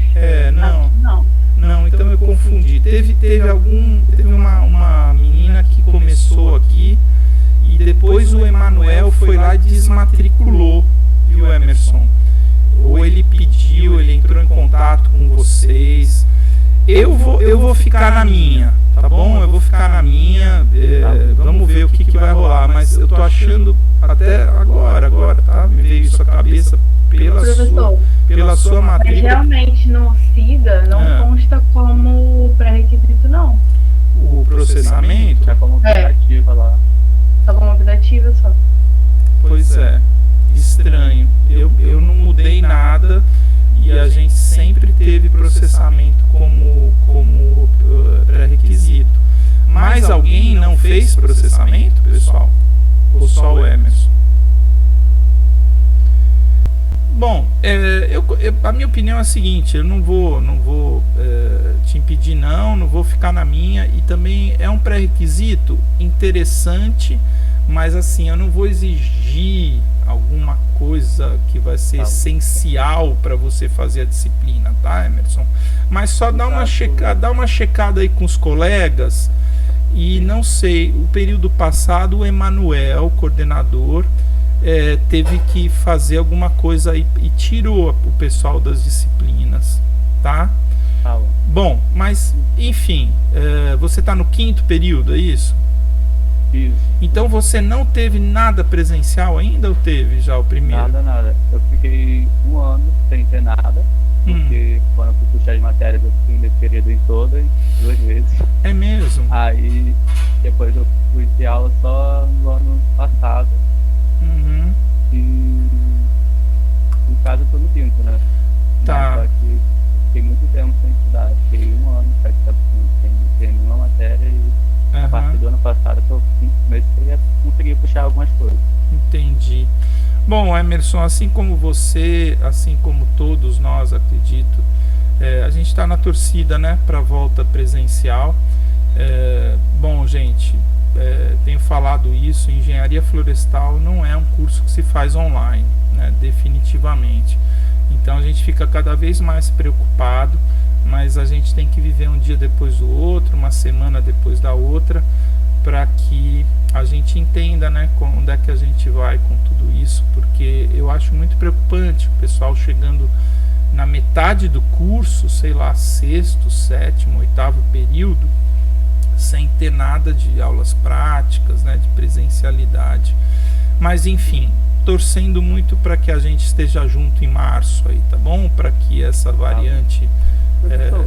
Não, então eu confundi. Teve uma menina que começou aqui e depois o Emanuel foi lá e desmatriculou, viu, Emerson? Ou ele pediu, ele entrou em contato com vocês. Eu vou ficar na minha, tá bom? Eu vou ficar na minha, vamos ver o que vai rolar, mas eu tô achando até agora, tá? Me veio isso à cabeça pela sua matrícula. Mas realmente no SIGA não consta como pré-requisito, não. O processamento? Tá como optativa lá. Tá como optativa só. Pois é, estranho. Eu não mudei nada. E a gente sempre teve processamento como pré-requisito. Mas alguém não fez processamento, pessoal? Ou só o Emerson? Bom, a minha opinião é a seguinte, eu não vou te impedir não vou ficar na minha, e também é um pré-requisito interessante, mas assim, eu não vou exigir alguma coisa que vai ser essencial para você fazer a disciplina, tá, Emerson? Mas só dá uma checada aí com os colegas. E não sei, o período passado o Emanuel, coordenador, teve que fazer alguma coisa aí e tirou o pessoal das disciplinas, tá? Bom, mas enfim, você está no 5º período, é isso? Isso. Então você não teve nada presencial ainda ou teve já o primeiro? Nada. Eu fiquei 1 ano sem ter nada, porque quando eu fui puxar as matérias eu fui indeferido em todas, 2 vezes. É mesmo? Aí depois eu fui ter aula só no ano passado. E no caso eu tô no 5º, né? Tá. Só que fiquei muito tempo sem estudar, fiquei 1 ano sem ter nenhuma matéria e a partir do ano passado eu 5 meses que eu consegui puxar algumas coisas. Entendi. Bom, Emerson, assim como você, assim como todos nós, acredito, a gente está na torcida, né, para a volta presencial. Bom, gente, tenho falado isso, engenharia florestal não é um curso que se faz online, né, definitivamente. Então a gente fica cada vez mais preocupado, mas a gente tem que viver um dia depois do outro, uma semana depois da outra, para que a gente entenda, né, onde é que a gente vai com tudo isso, porque eu acho muito preocupante o pessoal chegando na metade do curso, sei lá, 6º, 7º, 8º período, sem ter nada de aulas práticas, né, de presencialidade. Mas enfim, torcendo muito para que a gente esteja junto em março aí, tá bom? Para que essa variante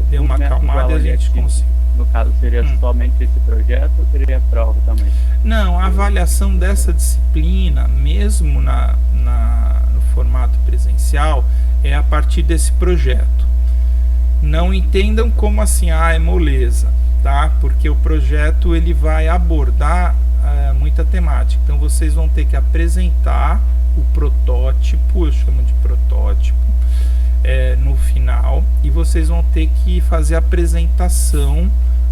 dê uma acalmada e a gente consiga. No caso, seria somente esse projeto ou teria prova também? Não, a avaliação dessa disciplina, mesmo no formato presencial, é a partir desse projeto. Não entendam como assim, é moleza, tá? Porque o projeto ele vai abordar muita temática. Então vocês vão ter que apresentar o protótipo, eu chamo de protótipo, no final, e vocês vão ter que fazer a apresentação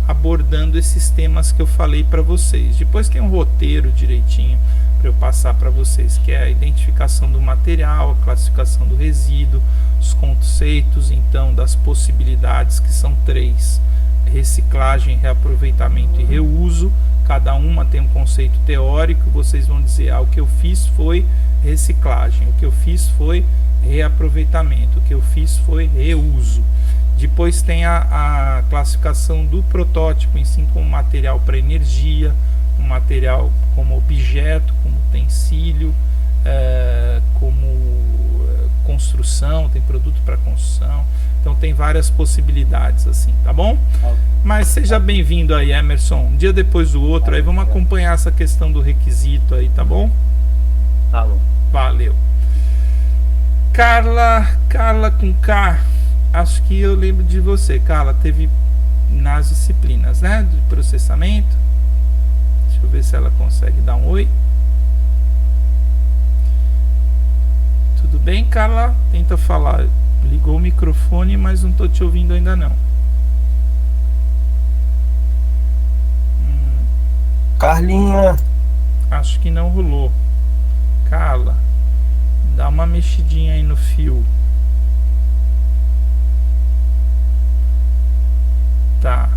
abordando esses temas que eu falei para vocês. Depois tem um roteiro direitinho para eu passar para vocês, que é a identificação do material, a classificação do resíduo, os conceitos então das possibilidades, que são 3, reciclagem, reaproveitamento e reuso. Cada uma tem um conceito teórico. Vocês vão dizer, o que eu fiz foi reciclagem, o que eu fiz foi reaproveitamento, o que eu fiz foi reuso. Depois tem a classificação do protótipo em si como material para energia, um material como objeto, como utensílio, como construção, tem produto para construção. Então tem várias possibilidades assim, tá bom? Mas seja bem-vindo aí, Emerson. Um dia depois do outro, aí vamos acompanhar essa questão do requisito aí, tá bom? Tá bom. Valeu. Carla com K. Acho que eu lembro de você, Carla. Teve nas disciplinas, né? De processamento. Deixa eu ver se ela consegue dar um oi. Tudo bem, Carla? Tenta falar. Ligou o microfone, mas não tô te ouvindo ainda não. Carlinha. Acho que não rolou. Carla, dá uma mexidinha aí no fio. Tá.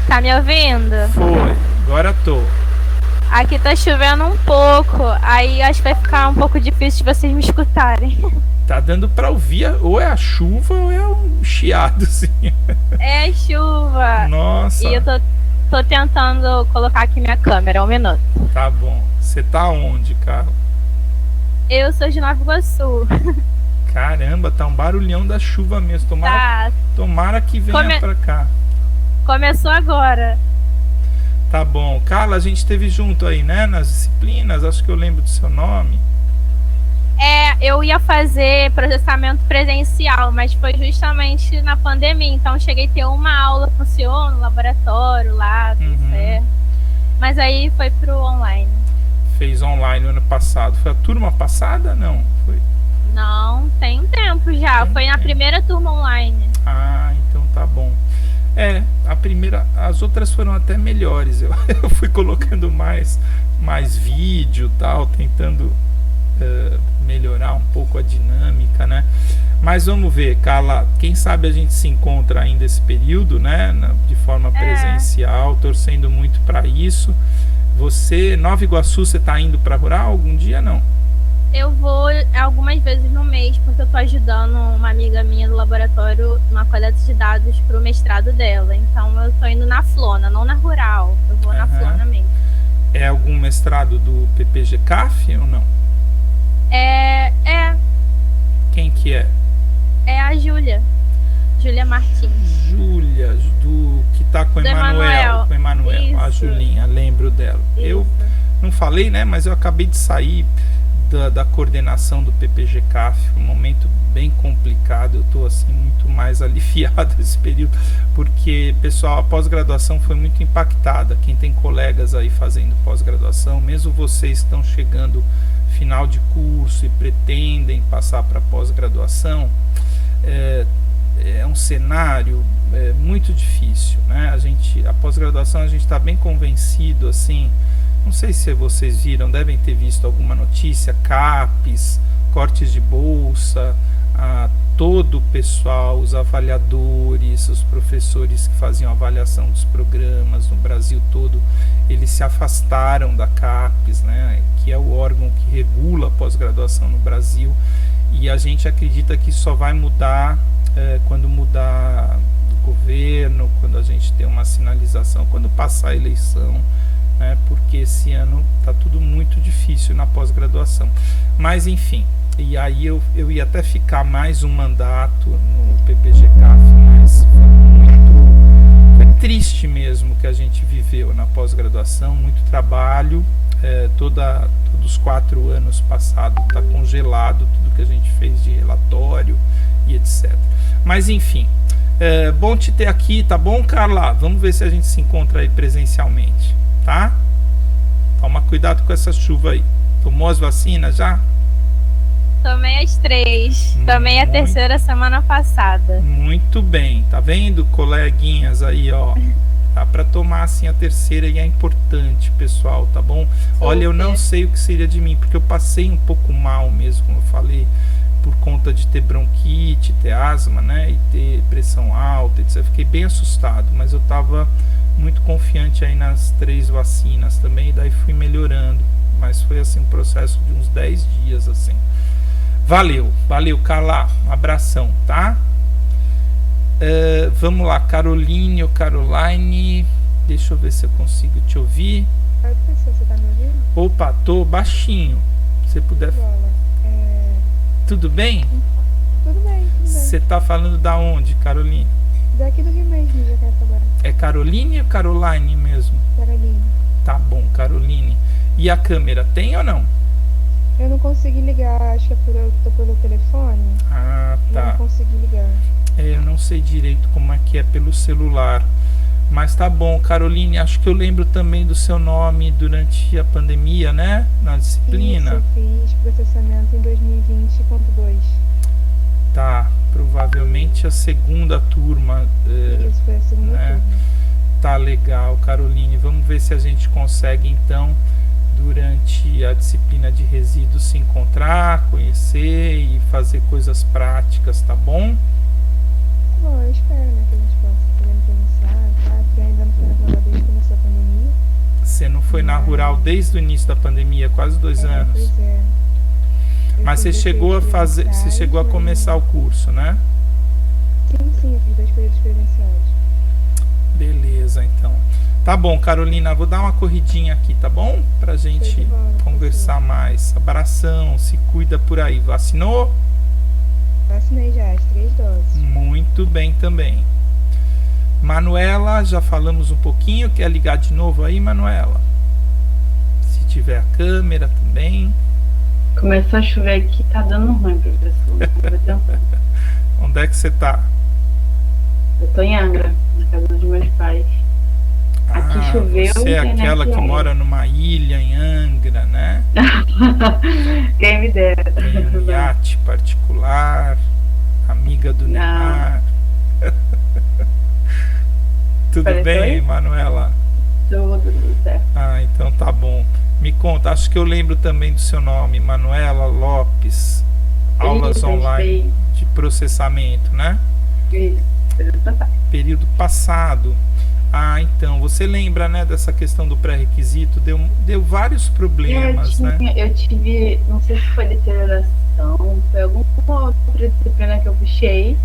Tá me ouvindo? Foi, agora tô. Aqui tá chovendo um pouco, aí acho que vai ficar um pouco difícil de vocês me escutarem. Tá dando pra ouvir, ou é a chuva ou é um chiado, assim. É chuva. Nossa. E eu tô tentando colocar aqui minha câmera, 1 minuto. Tá bom. Você tá onde, Carla? Eu sou de Nova Iguaçu. Caramba, tá um barulhão da chuva mesmo. Tomara que venha pra cá. Começou agora. Tá bom. Carla, a gente esteve junto aí, né? Nas disciplinas, acho que eu lembro do seu nome. Eu ia fazer processamento presencial, mas foi justamente na pandemia. Então cheguei a ter uma aula com o senhor no laboratório lá, tudo certo. Mas aí foi pro online. Fez online no ano passado. Foi a turma passada? Não, foi. Não, tem um tempo já. Foi na primeira turma online. Ah, então tá bom. As outras foram até melhores. Eu fui colocando mais vídeo e tal, tentando melhorar um pouco a dinâmica, né? Mas vamos ver, Carla, quem sabe a gente se encontra ainda esse período, né? De forma presencial, torcendo muito para isso. Você, Nova Iguaçu, você tá indo para Rural algum dia, não? Eu vou algumas vezes no mês, porque eu tô ajudando uma amiga minha do laboratório na coleta de dados pro mestrado dela. Então eu tô indo na Flona, não na Rural. Eu vou na Flona mesmo. É algum mestrado do PPG-CAF ou não? Quem que é? É a Júlia Martins. Júlia, que tá com o Emanuel. Com o Emanuel, a Julinha, lembro dela. Isso. Eu não falei, né? Mas eu acabei de sair da coordenação do PPG-CAF, um momento bem complicado. Eu estou assim muito mais aliviado nesse período, porque, pessoal, a pós-graduação foi muito impactada. Quem tem colegas aí fazendo pós-graduação, mesmo vocês que estão chegando final de curso e pretendem passar para pós-graduação, é um cenário muito difícil, né? A pós-graduação, a gente está bem convencido, assim. Não sei se vocês viram, devem ter visto alguma notícia, CAPES, cortes de bolsa, todo o pessoal, os avaliadores, os professores que faziam avaliação dos programas no Brasil todo, eles se afastaram da CAPES, né, que é o órgão que regula a pós-graduação no Brasil, e a gente acredita que só vai mudar quando mudar o governo, quando a gente ter uma sinalização, quando passar a eleição, porque esse ano está tudo muito difícil na pós-graduação. Mas enfim, e aí eu ia até ficar mais um mandato no PPG-CAF, mas foi triste mesmo que a gente viveu na pós-graduação, muito trabalho, todos os 4 anos passados está congelado tudo que a gente fez de relatório e etc. Mas enfim, bom te ter aqui, tá bom, Carla? Vamos ver se a gente se encontra aí presencialmente. Tá? Toma cuidado com essa chuva aí. Tomou as vacinas já? Tomei as 3. Tomei a terceira semana passada. Muito bem. Tá vendo, coleguinhas aí, ó? Dá pra tomar assim a terceira e é importante, pessoal, tá bom? Olha, eu não sei o que seria de mim, porque eu passei um pouco mal mesmo, como eu falei, por conta de ter bronquite, ter asma, né, e ter pressão alta, etc. Eu fiquei bem assustado, mas eu estava muito confiante aí nas 3 vacinas também, e daí fui melhorando, mas foi assim um processo de uns 10 dias assim. Valeu, Carla, um abração, tá? Vamos lá, Caroline ou Caroline, deixa eu ver se eu consigo te ouvir. Oi, professor, você tá me ouvindo? Opa, tô baixinho, se puder. Tudo bem? Tudo bem. Você tá falando da onde, Caroline? Daqui do Rio mesmo, Jacarepaguá. É Caroline ou Caroline mesmo? Caroline. Tá bom, Caroline. E a câmera tem ou não? Eu não consegui ligar, acho que tô pelo telefone. Ah, tá. Eu não consegui ligar. Eu não sei direito como é que é pelo celular. Mas tá bom, Caroline, acho que eu lembro também do seu nome durante a pandemia, né? Na disciplina. Isso, eu fiz processamento em 2020.2. Tá, provavelmente a segunda turma. Isso, foi a segunda turma. Tá legal, Caroline. Vamos ver se a gente consegue, então, durante a disciplina de resíduos se encontrar, conhecer e fazer coisas práticas, tá bom? Bom, eu espero, né, que a gente possa podendo presenciar, tá? Porque ainda não foi na rural desde que começou a pandemia. Você não foi na rural desde o início da pandemia, quase 2 anos. Pois é. Mas você chegou a fazer, você chegou a começar o curso, né? Sim, eu fiz 2 períodos presenciais. Beleza, então. Tá bom, Carolina, vou dar uma corridinha aqui, tá bom? Pra gente conversar mais. Abração, se cuida por aí. Vacinou? Vacinei já, as 3 doses. Muito bem também. Manuela, já falamos um pouquinho. Quer ligar de novo aí, Manuela? Se tiver a câmera também. Começou a chover aqui, tá dando ruim, professor. Onde é que você tá? Eu tô em Angra, na casa dos meus pais. Aqui choveu. Você é aquela que mora numa ilha em Angra, né? Quem me dera. Tem um iate particular, amiga do Neymar. Tudo bem, Manuela? Tudo certo. Ah, então tá bom. Me conta, acho que eu lembro também do seu nome, Manuela Lopes. Aulas online de processamento, né? Isso, período passado. Ah, então, você lembra, né, dessa questão do pré-requisito? Deu vários problemas, né? Eu tive, não sei se foi deterioração, foi alguma outra disciplina que eu puxei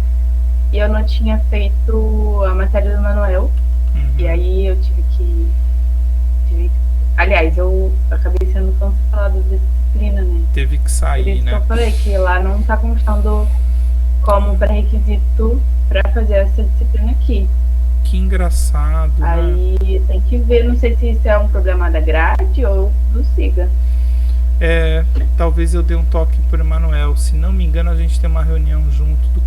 e eu não tinha feito a matéria do Manuel. E aí eu tive que... Aliás, eu acabei sendo cancelada da disciplina, né? Teve que sair, por isso né? Que eu falei que lá não tá constando como pré-requisito para fazer essa disciplina aqui. Que engraçado. Aí, né? Tem que ver, não sei se isso é um problema da grade ou do SIGA. Talvez eu dê um toque pro Emanuel. Se não me engano, a gente tem uma reunião junto do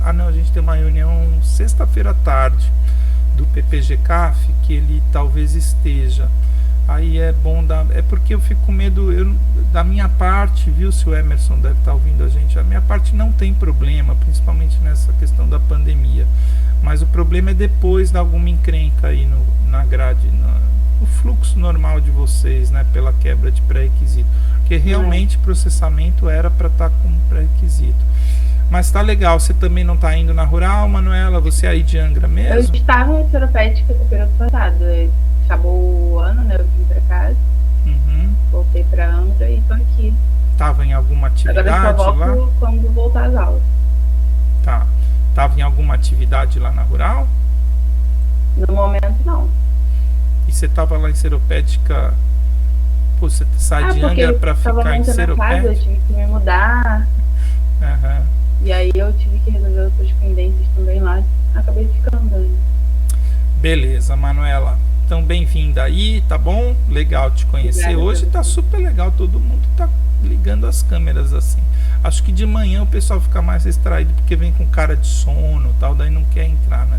a gente tem uma reunião sexta-feira à tarde do PPG-CAF, que ele talvez esteja. Aí é bom é porque eu fico com medo, da minha parte, viu, se o Emerson deve estar ouvindo a gente, a minha parte não tem problema, principalmente nessa questão da pandemia, mas o problema é depois de alguma encrenca aí na grade, no fluxo normal de vocês, né, pela quebra de pré-requisito, porque realmente processamento era para estar como pré-requisito. Mas tá legal, você também não tá indo na rural, Manuela? Você é aí de Angra mesmo? Eu estava em Seropédica no período passado, acabou o ano, né? Eu vim pra casa, voltei pra Angra e tô aqui. Tava em alguma atividade lá? Agora eu só volto quando voltar às aulas. Tá. Tava em alguma atividade lá na rural? No momento, não. E você tava lá em Seropédica? Pô, você sai de Angra pra ficar em Seropédica? Eu tive que me mudar. E aí eu tive que resolver outras pendências também lá. Acabei ficando aí. Beleza, Manuela. Então, bem-vinda aí, tá bom? Legal te conhecer. Obrigada, hoje tá super legal, todo mundo tá ligando as câmeras assim. Acho que de manhã o pessoal fica mais distraído porque vem com cara de sono e tal, daí não quer entrar na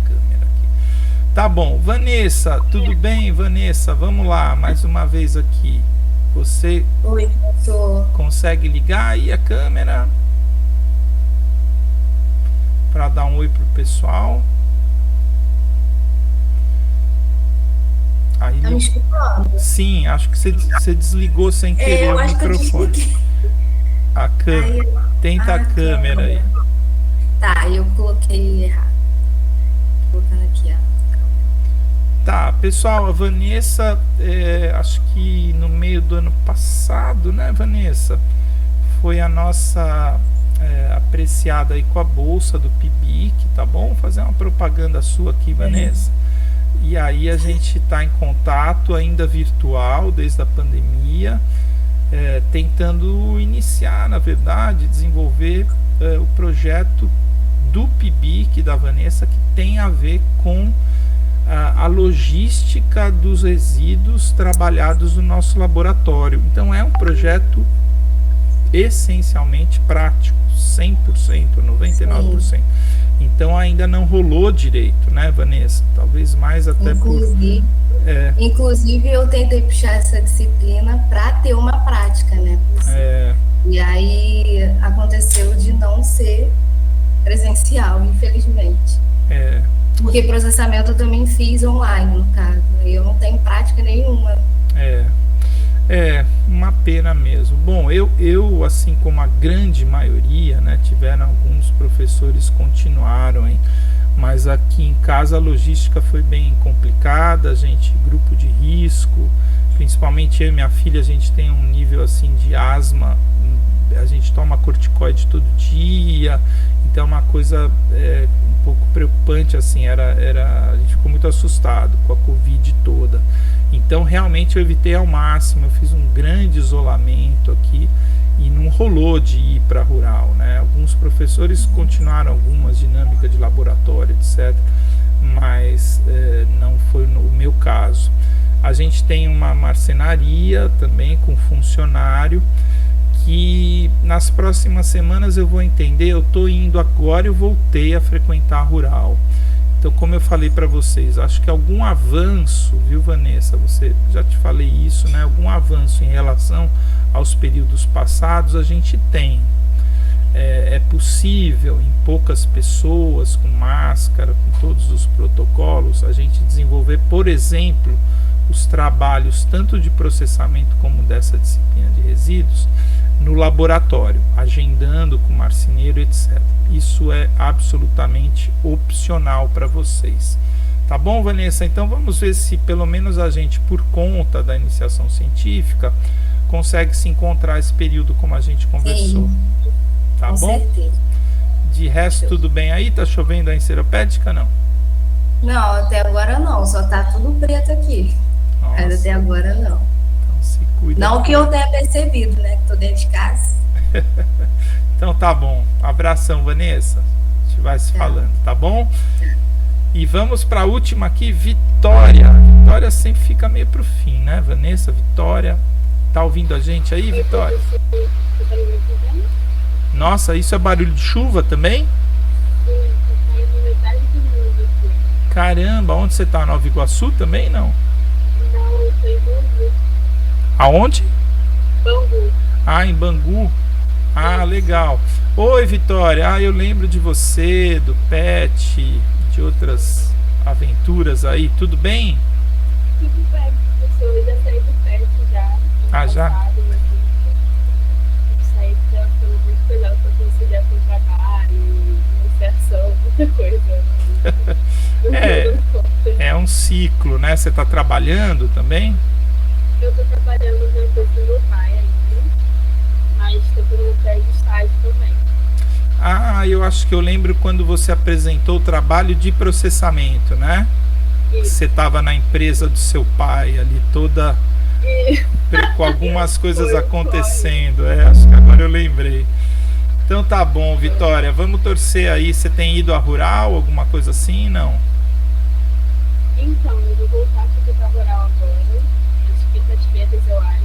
câmera aqui. Tá bom, Vanessa, tudo bem, Vanessa? Vamos lá, mais uma vez aqui. Você consegue ligar aí a câmera para dar um oi pro pessoal? Aí, tá me escutando? Sim, acho que você desligou sem querer o microfone. Tenta a câmera aí. Tá, eu coloquei errado. Colocando aqui, ó. Tá, pessoal, a Vanessa, acho que no meio do ano passado, né, Vanessa? Foi a nossa apreciada aí com a bolsa do PIBIC, tá bom? Vou fazer uma propaganda sua aqui, Vanessa. E aí a gente está em contato ainda virtual desde a pandemia, tentando iniciar, na verdade, desenvolver o projeto do PIBIC da Vanessa, que tem a ver com a logística dos resíduos trabalhados no nosso laboratório. Então é um projeto essencialmente prático, 100%, 99%. Sim. Então ainda não rolou direito, né, Vanessa? Talvez mais até Inclusive eu tentei puxar essa disciplina para ter uma prática, né? E aí aconteceu de não ser presencial, infelizmente. Porque processamento eu também fiz online, no caso. Eu não tenho prática nenhuma. Uma pena mesmo. Bom, eu assim como a grande maioria, né, tiveram alguns professores continuaram, mas aqui em casa a logística foi bem complicada, grupo de risco, principalmente eu e minha filha, a gente tem um nível assim de asma, a gente toma corticoide todo dia, então é uma coisa um pouco preocupante, assim, a gente ficou muito assustado com a Covid toda. Então realmente eu evitei ao máximo, eu fiz um grande isolamento aqui e não rolou de ir para rural, né? Alguns professores continuaram algumas dinâmicas de laboratório, etc., mas não foi o meu caso. A gente tem uma marcenaria também com funcionário que nas próximas semanas eu vou entender, eu estou indo agora, eu voltei a frequentar a rural. Então, como eu falei para vocês, acho que algum avanço, viu, Vanessa? Já te falei isso, né? Algum avanço em relação aos períodos passados a gente tem. É possível, em poucas pessoas, com máscara, com todos os protocolos, a gente desenvolver, por exemplo, os trabalhos tanto de processamento como dessa disciplina de resíduos no laboratório, agendando com o marceneiro, etc. Isso é absolutamente opcional para vocês. Tá bom, Vanessa? Então vamos ver se pelo menos a gente, por conta da iniciação científica, consegue se encontrar esse período como a gente conversou. Sim, tá com bom? Certeza. De resto, tudo bem aí? Tá chovendo aí em Seropédica, não? Não, até agora não. Só tá tudo preto aqui. Mas até agora não. Então se cuida. Não que eu tenha percebido, né? Que tô dentro de casa. Então tá bom. Abração, Vanessa. A gente vai se falando, tá bom? E vamos para a última aqui, Vitória. Vitória sempre fica meio pro fim, né, Vanessa? Vitória. Tá ouvindo a gente aí, Vitória? Nossa, isso é barulho de chuva também? Caramba, onde você tá? Nova Iguaçu também, não? Não, eu tô em Bangu. Aonde? Bangu. Ah, em Bangu. Ah, legal. Oi, Vitória. Eu lembro de você, do Pet, de outras aventuras aí. Tudo bem? Tudo bem, professor. Eu já saí do Pet já. Ah, já? Saí já foi muito pesado para conciliar com o trabalho, inserção, muita coisa. É um ciclo, né? Você está trabalhando também? Eu estou trabalhando na empresa do meu pai ainda, mas estou fazendo teste de estágio também. Ah, eu acho que eu lembro quando você apresentou o trabalho de processamento, né? Isso. Você estava na empresa do seu pai ali toda com algumas coisas acontecendo. Acho que agora eu lembrei. Então tá bom, Vitória, vamos torcer aí. Você tem ido a rural, alguma coisa assim, não? Então, eu vou voltar aqui para rural agora, às quintas-feiras, eu acho,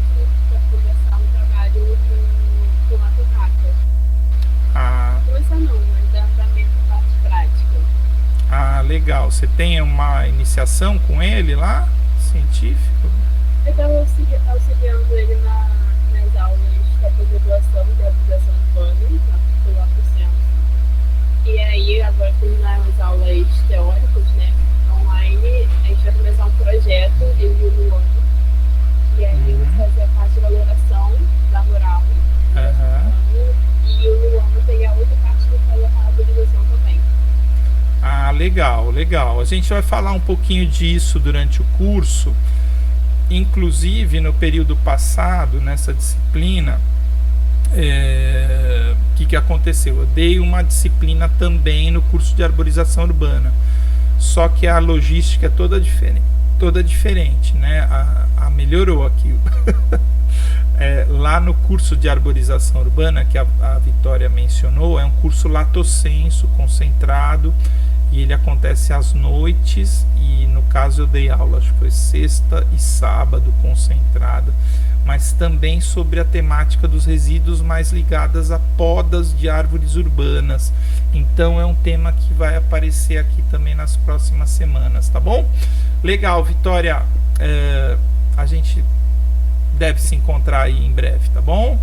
para começar um trabalho com a torraca. Ah. Começar não, mas andamento da parte prática. Ah, legal. Você tem uma iniciação com ele lá, científico? Eu estava auxiliando ele nas aulas da pós-graduação, da aplicação do pano, lá pro centro. E aí, agora terminaram as aulas teóricas, né? Online, a gente vai começar um projeto, eu e o Luana. E aí eu vou fazer a parte de valoração da rural. legal. A gente vai falar um pouquinho disso durante o curso. Inclusive, no período passado, nessa disciplina, o que aconteceu? Eu dei uma disciplina também no curso de arborização urbana, só que a logística é toda diferente, né? Melhorou aqui. Lá no curso de arborização urbana, que a Vitória mencionou, é um curso lato sensu, concentrado, e ele acontece às noites, e no caso eu dei aula, acho que foi sexta e sábado, concentrada, mas também sobre a temática dos resíduos mais ligadas a podas de árvores urbanas. Então é um tema que vai aparecer aqui também nas próximas semanas, tá bom? Legal, Vitória, a gente deve se encontrar aí em breve, tá bom?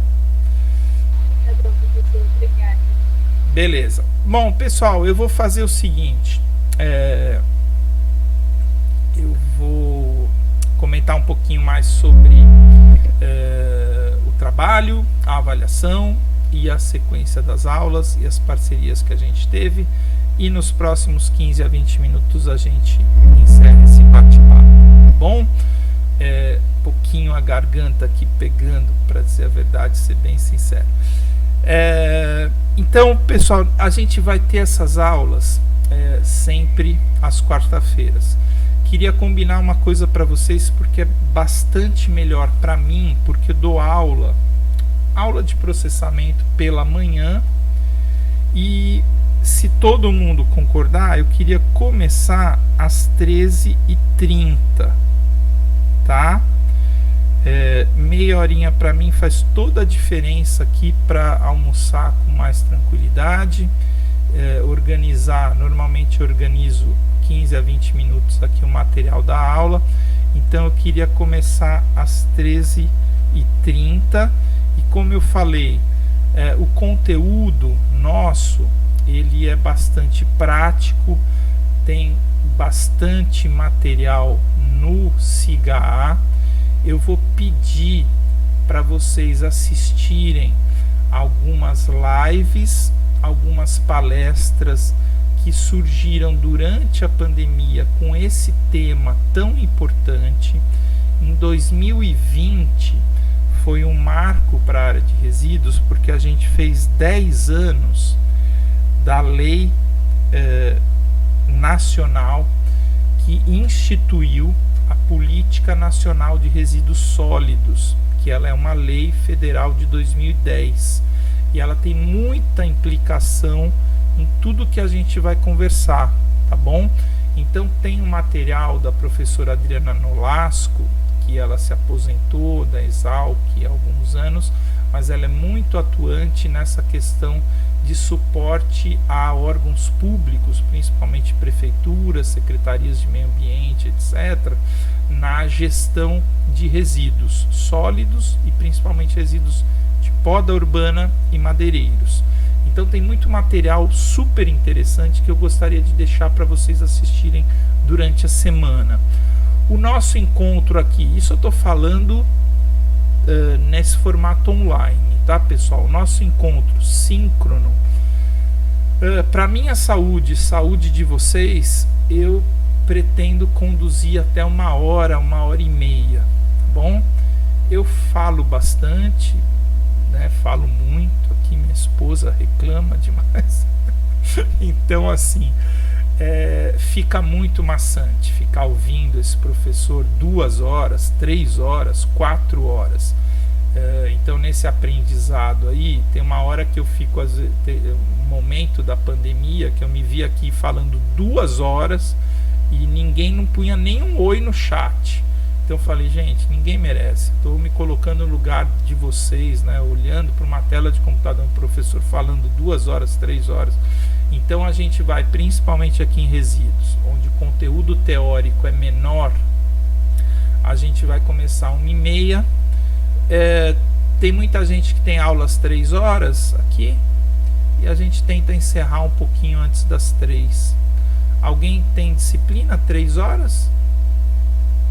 Tá bom, professor, obrigada. Beleza. Bom, pessoal, eu vou fazer o seguinte, eu vou comentar um pouquinho mais sobre o trabalho, a avaliação e a sequência das aulas e as parcerias que a gente teve, e nos próximos 15 a 20 minutos a gente encerra esse bate-papo, tá bom? Pouquinho a garganta aqui pegando, para dizer a verdade, ser bem sincero. Então, pessoal, a gente vai ter essas aulas sempre às quarta-feiras. Queria combinar uma coisa para vocês, porque é bastante melhor para mim, porque eu dou aula de processamento pela manhã, e se todo mundo concordar, eu queria começar às 13h30, tá? Meia horinha para mim faz toda a diferença aqui para almoçar com mais tranquilidade, organizar. Normalmente eu organizo 15 a 20 minutos aqui o material da aula, então eu queria começar às 13h30, e como eu falei, o conteúdo nosso ele é bastante prático, tem bastante material no SIGA. Eu vou pedir para vocês assistirem algumas lives, algumas palestras que surgiram durante a pandemia com esse tema tão importante. Em 2020 foi um marco para a área de resíduos, porque a gente fez 10 anos da lei nacional que instituiu a Política Nacional de Resíduos Sólidos, que ela é uma lei federal de 2010, e ela tem muita implicação em tudo que a gente vai conversar, tá bom? Então tem um material da professora Adriana Nolasco, que ela se aposentou da Exalc há alguns anos, mas ela é muito atuante nessa questão de suporte a órgãos públicos, principalmente prefeituras, secretarias de meio ambiente, etc., na gestão de resíduos sólidos e principalmente resíduos de poda urbana e madeireiros. Então tem muito material super interessante que eu gostaria de deixar para vocês assistirem durante a semana. O nosso encontro aqui, isso eu estou falando nesse formato online, tá, pessoal? O nosso encontro síncrono, para minha saúde de vocês, eu pretendo conduzir até 1 hora, 1h30, tá bom? Eu falo bastante, né? Falo muito aqui, minha esposa reclama demais. Então, assim, fica muito maçante ficar ouvindo esse professor 2 horas, 3 horas, 4 horas. Então nesse aprendizado aí, tem uma hora que eu fico, um momento da pandemia que eu me vi aqui falando 2 horas e ninguém não punha nenhum oi no chat. Então eu falei, gente, ninguém merece. Estou me colocando no lugar de vocês, né? Olhando para uma tela de computador, um professor falando 2 horas, 3 horas. Então a gente vai, principalmente aqui em resíduos, onde o conteúdo teórico é menor, a gente vai começar 1h30. Tem muita gente que tem aulas 3 horas aqui, e a gente tenta encerrar um pouquinho antes das 3. Alguém tem disciplina 3 horas?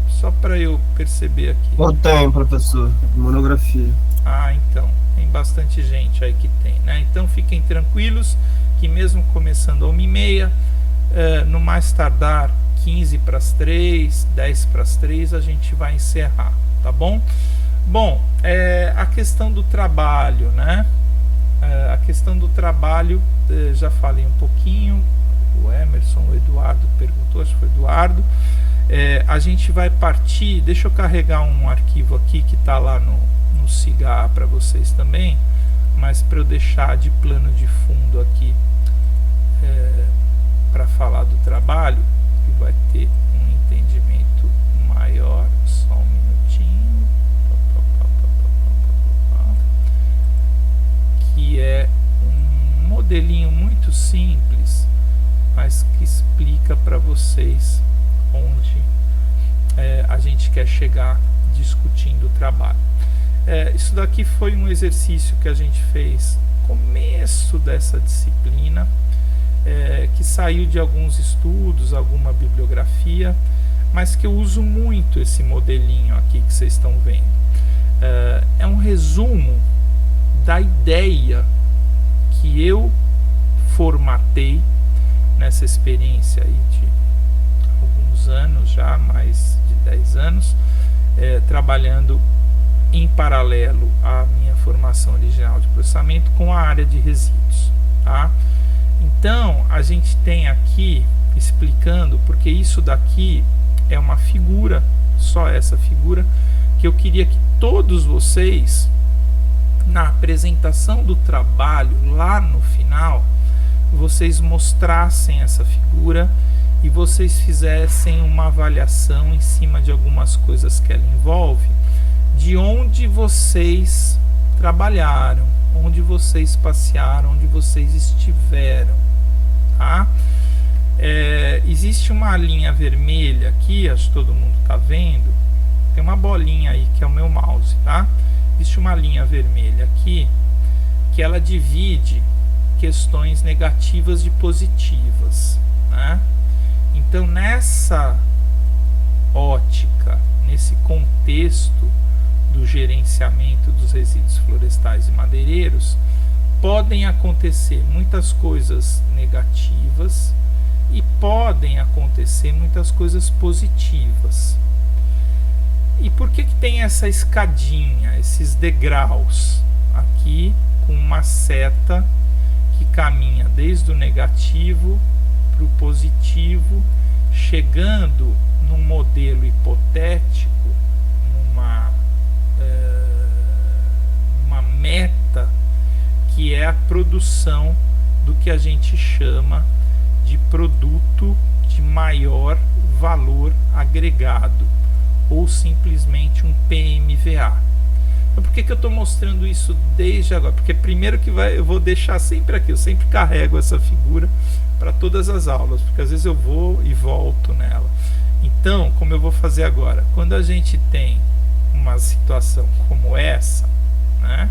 Só para eu perceber aqui. Eu tenho, professor, monografia. Ah, então, tem bastante gente aí que tem, né? Então fiquem tranquilos que mesmo começando a 1h30, no mais tardar 15 para as 3, 10 para as 3, a gente vai encerrar, tá bom? Bom, a questão do trabalho, né? A questão do trabalho, já falei um pouquinho, o Emerson, o Eduardo perguntou, acho que foi o Eduardo. A gente vai partir, deixa eu carregar um arquivo aqui que está lá no Cigar para vocês também, mas para eu deixar de plano de fundo aqui para falar do trabalho, que vai ter um entendimento maior. Só um minutinho. Que é um modelinho muito simples, mas que explica para vocês onde a gente quer chegar discutindo o trabalho. Isso daqui foi um exercício que a gente fez no começo dessa disciplina, que saiu de alguns estudos, alguma bibliografia, mas que eu uso muito esse modelinho aqui que vocês estão vendo. É um resumo da ideia que eu formatei nessa experiência aí de alguns anos já, mais de 10 anos, trabalhando em paralelo à minha formação original de processamento com a área de resíduos, tá? Então, a gente tem aqui explicando, porque isso daqui é uma figura, só essa figura, que eu queria que todos vocês, na apresentação do trabalho, lá no final, vocês mostrassem essa figura e vocês fizessem uma avaliação em cima de algumas coisas que ela envolve, de onde vocês trabalharam, onde vocês passearam, onde vocês estiveram, tá? Existe uma linha vermelha aqui, acho que todo mundo está vendo, tem uma bolinha aí que é o meu mouse, tá? Existe uma linha vermelha aqui que ela divide questões negativas de positivas, né? Então, nessa ótica, nesse contexto do gerenciamento dos resíduos florestais e madeireiros, podem acontecer muitas coisas negativas e podem acontecer muitas coisas positivas. E por que tem essa escadinha, esses degraus aqui, com uma seta que caminha desde o negativo para o positivo, chegando num modelo hipotético, numa meta que é a produção do que a gente chama de produto de maior valor agregado, ou simplesmente um PMVA. Então, por que eu estou mostrando isso desde agora? Porque primeiro que eu vou deixar sempre aqui, eu sempre carrego essa figura para todas as aulas, porque às vezes eu vou e volto nela. Então, como eu vou fazer agora? Quando a gente tem uma situação como essa, né,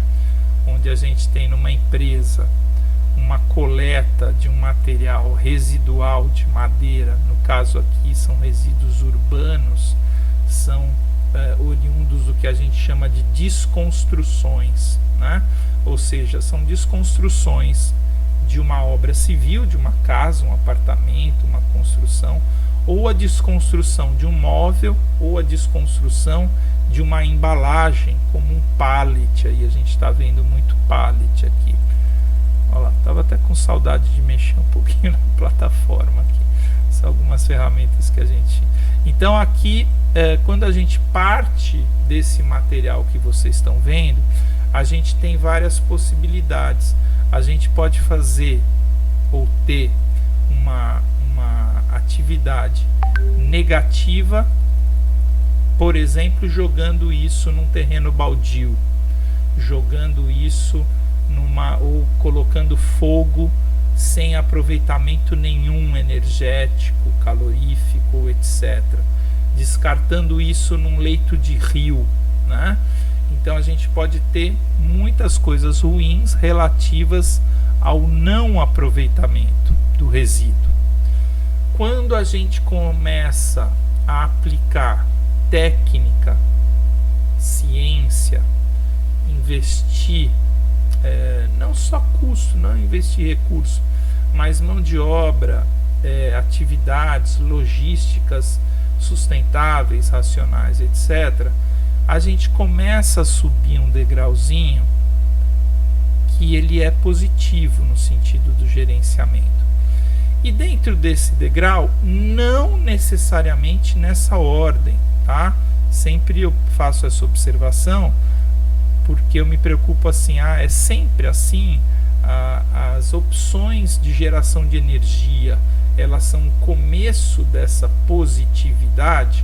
onde a gente tem numa empresa uma coleta de um material residual de madeira, no caso aqui são resíduos urbanos, são oriundos do que a gente chama de desconstruções, né? Ou seja, são desconstruções de uma obra civil, de uma casa, um apartamento, uma construção, ou a desconstrução de um móvel, ou a desconstrução de uma embalagem, como um pallet. Aí a gente está vendo muito pallet aqui. Olha lá, estava até com saudade de mexer um pouquinho na plataforma aqui. São algumas ferramentas que a gente... Então aqui, quando a gente parte desse material que vocês estão vendo, a gente tem várias possibilidades. A gente pode fazer ou ter uma atividade negativa, por exemplo, jogando isso num terreno baldio, jogando isso ou colocando fogo sem aproveitamento nenhum energético, calorífico, etc. Descartando isso num leito de rio, né? Então a gente pode ter muitas coisas ruins relativas ao não aproveitamento do resíduo. Quando a gente começa a aplicar técnica, ciência, investir, não só custo, não investir recurso, mas mão de obra, atividades logísticas sustentáveis, racionais, etc., a gente começa a subir um degrauzinho que ele é positivo no sentido do gerenciamento. E dentro desse degrau, não necessariamente nessa ordem, tá? Sempre eu faço essa observação, porque eu me preocupo assim, é sempre assim, as opções de geração de energia, elas são o começo dessa positividade?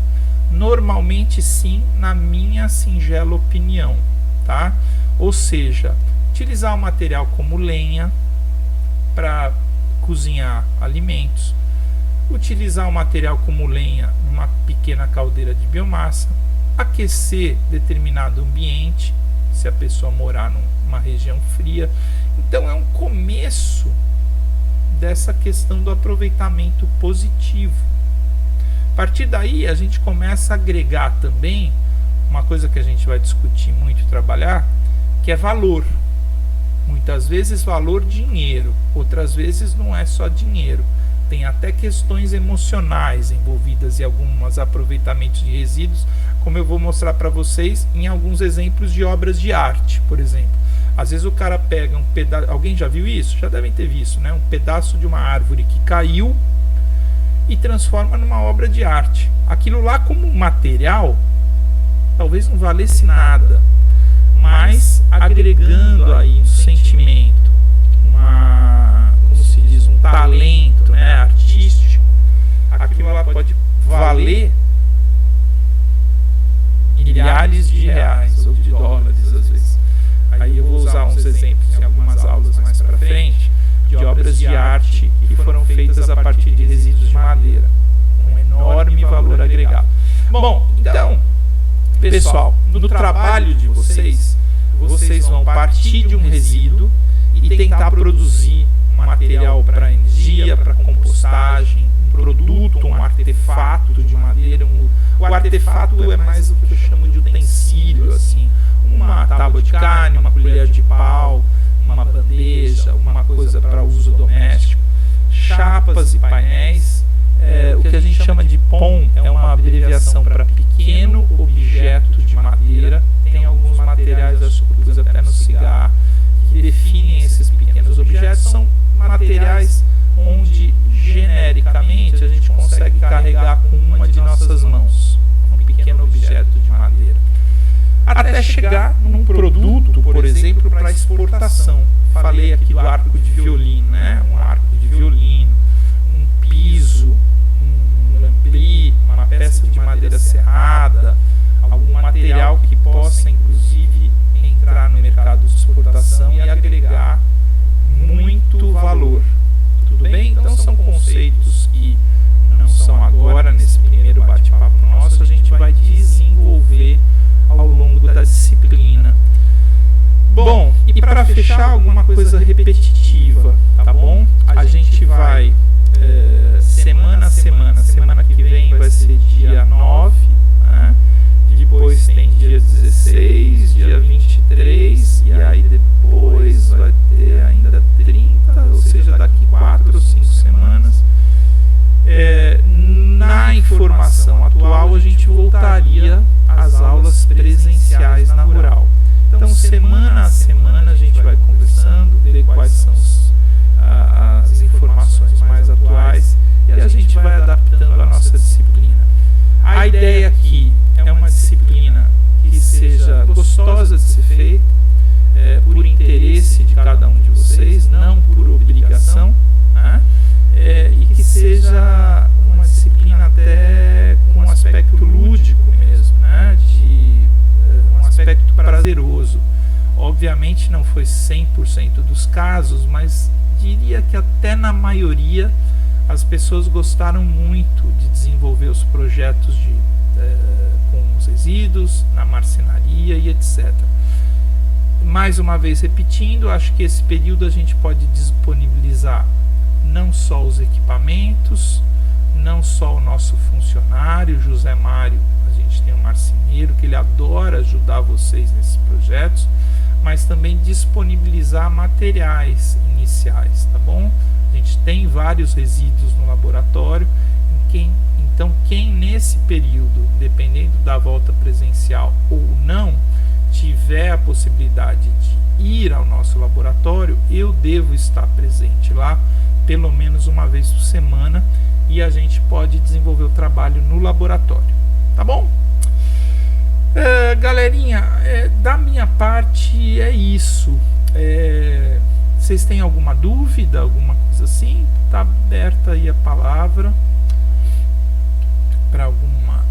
Normalmente sim, na minha singela opinião, tá? Ou seja, utilizar o material como lenha para cozinhar alimentos, utilizar o material como lenha numa pequena caldeira de biomassa, aquecer determinado ambiente, se a pessoa morar numa região fria. Então é um começo dessa questão do aproveitamento positivo. A partir daí a gente começa a agregar também uma coisa que a gente vai discutir muito e trabalhar, que é valor. Muitas vezes valor dinheiro, outras vezes não é só dinheiro. Tem até questões emocionais envolvidas em alguns aproveitamentos de resíduos, como eu vou mostrar para vocês em alguns exemplos de obras de arte, por exemplo. Às vezes o cara pega um pedaço, alguém já viu isso? Já devem ter visto, né? Um pedaço de uma árvore que caiu e transforma numa obra de arte. Aquilo lá como material talvez não valesse nada, mas agregando aí um sentimento, como se diz, um talento, né, artístico, aquilo lá pode valer milhares de reais ou de dólares às vezes. Aí eu vou usar uns exemplos em algumas aulas mais para frente de obras de arte que foram feitas a partir de resíduos de madeira, com enorme valor agregado. Bom, então, pessoal, no trabalho de vocês, vocês vão partir de um resíduo e tentar produzir um material para energia, para compostagem, um produto, um artefato de madeira. O artefato é mais o que eu chamo de utensílio, assim, uma tábua de carne, uma colher de pau, uma bandeja, alguma coisa para uso doméstico, chapas e painéis. O que a gente chama de POM é uma abreviação para pequeno objeto de madeira. Tem alguns materiais, acho que eu pus até no cigarro, que definem esses pequenos objetos. São materiais onde genericamente a gente consegue carregar com uma de nossas mãos um pequeno objeto de madeira, até chegar num produto, por exemplo, para exportação. Falei aqui do arco de violino, né? Um arco de violino, um piso, um lambri, uma peça de madeira serrada, algum material que possa inclusive entrar no mercado de exportação e agregar muito valor. Tudo bem? Então são conceitos que não são agora nesse primeiro bate-papo nosso, a gente vai desenvolver ao longo da disciplina. Bom, e para fechar, alguma coisa repetitiva, tá bom? A gente vai semana a semana que vem vai ser dia 9, né? Depois tem dia 16, dia 23, e aí depois vai ter ainda 30, ou seja, daqui 4 ou 5 semanas. Na informação atual, a gente voltaria às aulas presenciais na Rural. Então, semana a semana, a gente vai conversando, ver quais são as informações mais atuais e a gente vai adaptando a nossa disciplina. A ideia aqui é uma disciplina que seja gostosa de ser feita, por interesse de cada um de vocês, não por obrigação, né? E que seja uma disciplina até com um aspecto lúdico mesmo, né? Um aspecto prazeroso. Obviamente não foi 100% dos casos, mas diria que até na maioria as pessoas gostaram muito de desenvolver os projetos com os resíduos, na marcenaria e etc. Mais uma vez repetindo, acho que esse período a gente pode disponibilizar não só os equipamentos, não só o nosso funcionário, José Mário. A gente tem um marceneiro que ele adora ajudar vocês nesses projetos, mas também disponibilizar materiais iniciais, tá bom? A gente tem vários resíduos no laboratório. Então quem nesse período, dependendo da volta presencial ou não, tiver a possibilidade de ir ao nosso laboratório, eu devo estar presente lá pelo menos uma vez por semana, e a gente pode desenvolver o trabalho no laboratório, tá bom? Galerinha, da minha parte é isso. Vocês têm alguma dúvida, alguma coisa assim? Tá aberta aí a palavra para alguma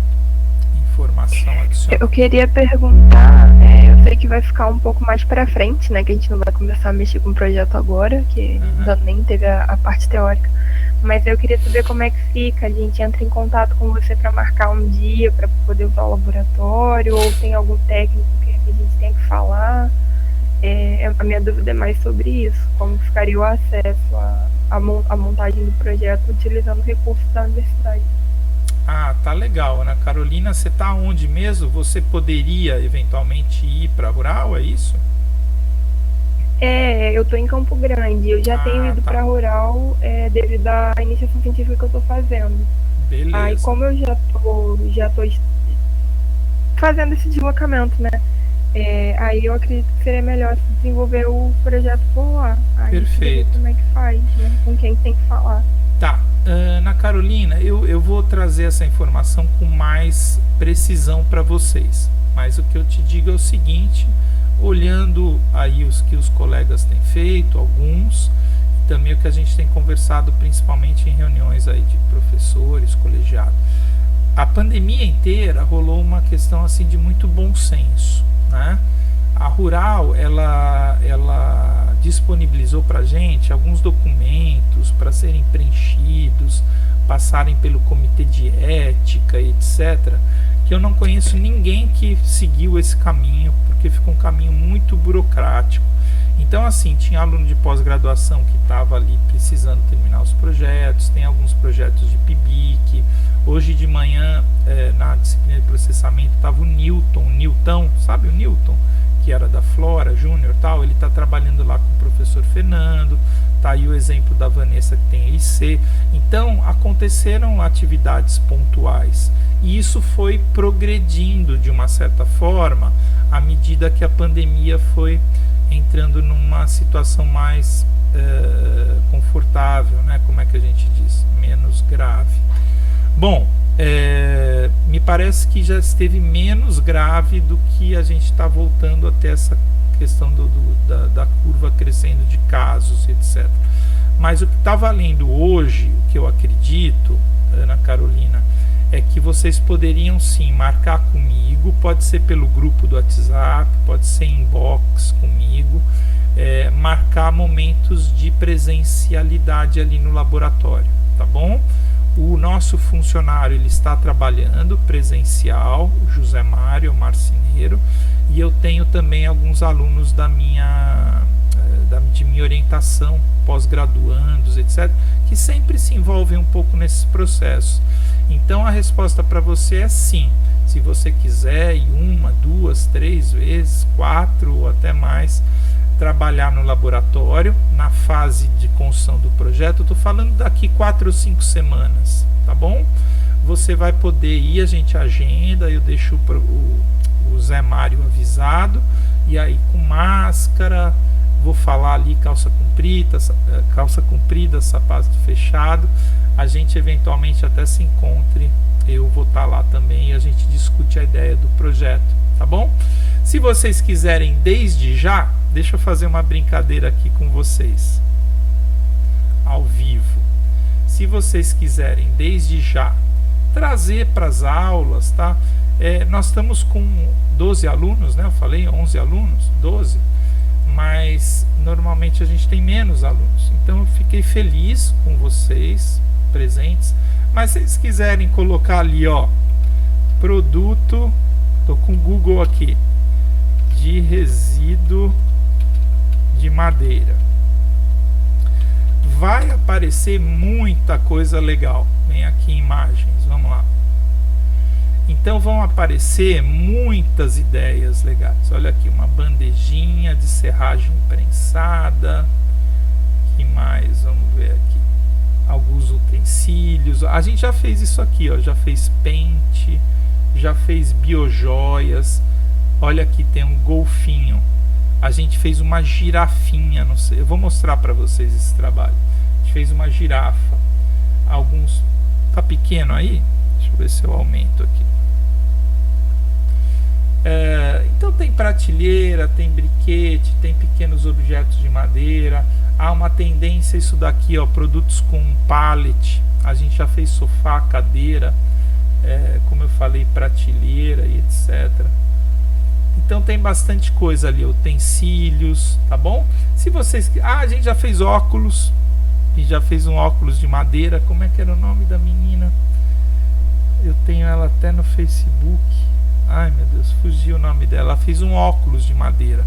informação adicional. Eu queria perguntar, eu sei que vai ficar um pouco mais para frente, né, que a gente não vai começar a mexer com o projeto agora, que ainda nem teve a parte teórica, mas eu queria saber como é que fica, a gente entra em contato com você para marcar um dia para poder usar o laboratório, ou tem algum técnico que a gente tem que falar. A minha dúvida é mais sobre isso, como ficaria o acesso à montagem do projeto utilizando recursos da universidade. Ah, tá legal, Ana Carolina. Você tá onde mesmo? Você poderia eventualmente ir para Rural, é isso? Eu tô em Campo Grande. Eu já tenho ido para Rural devido à iniciação científica que eu tô fazendo. Beleza. Aí como eu já tô fazendo esse deslocamento, né? Aí eu acredito que seria melhor desenvolver o projeto por lá. Aí perfeito. Como é que faz, né? Com quem tem que falar. Tá. Ana Carolina, eu vou trazer essa informação com mais precisão para vocês, mas o que eu te digo é o seguinte, olhando aí os que os colegas têm feito, alguns, e também o que a gente tem conversado principalmente em reuniões aí de professores, colegiados, a pandemia inteira rolou uma questão assim de muito bom senso, né? A Rural, ela disponibilizou para a gente alguns documentos para serem preenchidos, passarem pelo comitê de ética, etc., que eu não conheço ninguém que seguiu esse caminho, porque ficou um caminho muito burocrático. Então, assim, tinha aluno de pós-graduação que estava ali precisando terminar os projetos, tem alguns projetos de PIBIC. Hoje de manhã, na disciplina de processamento, estava o Newton, sabe o Newton? Que era da Flora Júnior, tal, ele está trabalhando lá com o professor Fernando, tá aí o exemplo da Vanessa que tem IC. Então aconteceram atividades pontuais e isso foi progredindo de uma certa forma à medida que a pandemia foi entrando numa situação mais confortável, né? Como é que a gente diz? Menos grave. Bom, me parece que já esteve menos grave do que a gente está voltando até essa questão da curva crescendo de casos, etc. Mas o que está valendo hoje, o que eu acredito, Ana Carolina, é que vocês poderiam sim marcar comigo, pode ser pelo grupo do WhatsApp, pode ser inbox comigo, marcar momentos de presencialidade ali no laboratório, tá bom? O nosso funcionário ele está trabalhando presencial, o José Mário, o marceneiro, e eu tenho também alguns alunos de minha orientação, pós-graduandos, etc., que sempre se envolvem um pouco nesses processos. Então a resposta para você é sim. Se você quiser ir 1, 2, 3 vezes, 4 ou até mais, trabalhar no laboratório, na fase de construção do projeto, eu estou falando daqui 4 ou 5 semanas, tá bom? Você vai poder ir, a gente agenda, eu deixo o Zé Mário avisado, e aí com máscara, vou falar ali calça comprida, sapato fechado, a gente eventualmente até se encontre, eu vou estar lá também e a gente discute a ideia do projeto, tá bom? Se vocês quiserem desde já, deixa eu fazer uma brincadeira aqui com vocês, ao vivo. Se vocês quiserem desde já trazer para as aulas, tá? Nós estamos com 12 alunos, né? Eu falei 11 alunos, 12, mas normalmente a gente tem menos alunos. Então eu fiquei feliz com vocês presentes, mas se vocês quiserem colocar ali, ó, produto, tô com o Google aqui, de resíduo de madeira, vai aparecer muita coisa legal. Vem aqui imagens, vamos lá. Então vão aparecer muitas ideias legais. Olha aqui, uma bandejinha de serragem prensada, que mais? Vamos ver aqui. Alguns utensílios. A gente já fez isso aqui, ó. Já fez pente, já fez biojoias. Olha aqui, tem um golfinho. A gente fez uma girafinha, não sei. Eu vou mostrar para vocês esse trabalho. A gente fez uma girafa. Alguns. Tá pequeno aí? Deixa eu ver se eu aumento aqui. Então tem prateleira, tem briquete, tem pequenos objetos de madeira. Há uma tendência isso daqui, ó, produtos com pallet. A gente já fez sofá, cadeira, como eu falei, prateleira e etc. Então tem bastante coisa ali, utensílios, tá bom? Se vocês... a gente já fez óculos, e já fez um óculos de madeira. Como é que era o nome da menina? Eu tenho ela até no Facebook. Ai meu Deus, fugiu o nome dela. Ela fez um óculos de madeira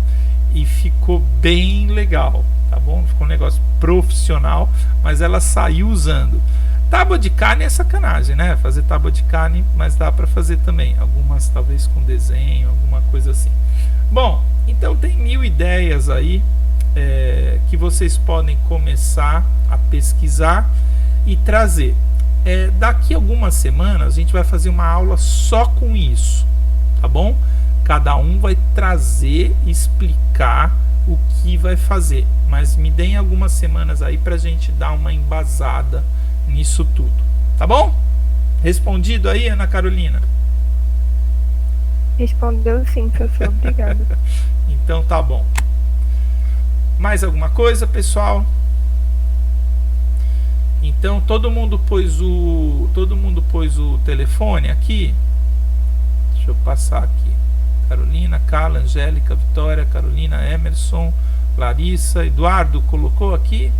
e ficou bem legal, tá bom? Ficou um negócio profissional, mas ela saiu usando. Tábua de carne é sacanagem, né? Fazer tábua de carne, mas dá para fazer também. Algumas talvez com desenho, alguma coisa assim. Bom, então tem 1000 ideias aí que vocês podem começar a pesquisar e trazer. Daqui a algumas semanas a gente vai fazer uma aula só com isso, tá bom? Cada um vai trazer e explicar o que vai fazer, mas me deem algumas semanas aí pra gente dar uma embasada nisso tudo, tá bom? Respondido aí, Ana Carolina? Respondeu sim, professor, obrigada. Então tá bom. Mais alguma coisa, pessoal? Então todo mundo pôs o telefone aqui. Deixa eu passar aqui. Carolina, Carla, Angélica, Vitória, Carolina, Emerson, Larissa, Eduardo colocou aqui.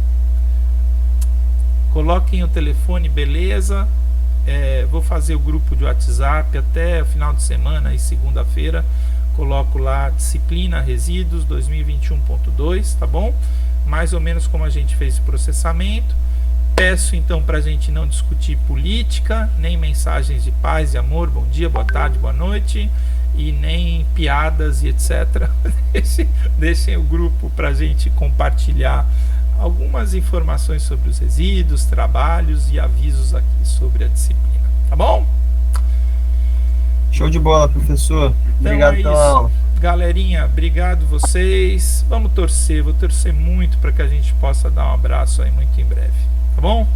Coloquem o telefone, beleza. Vou fazer o grupo de WhatsApp até o final de semana e segunda-feira. Coloco lá disciplina resíduos 2021.2, tá bom? Mais ou menos como a gente fez o processamento. Peço então para a gente não discutir política, nem mensagens de paz e amor, bom dia, boa tarde, boa noite, e nem piadas e etc. Deixem o grupo para a gente compartilhar algumas informações sobre os resíduos, trabalhos e avisos aqui sobre a disciplina, tá bom? Show de bola, professor. Então obrigado pela aula. Galerinha, obrigado vocês. Vamos torcer, vou torcer muito para que a gente possa dar um abraço aí muito em breve, tá bom?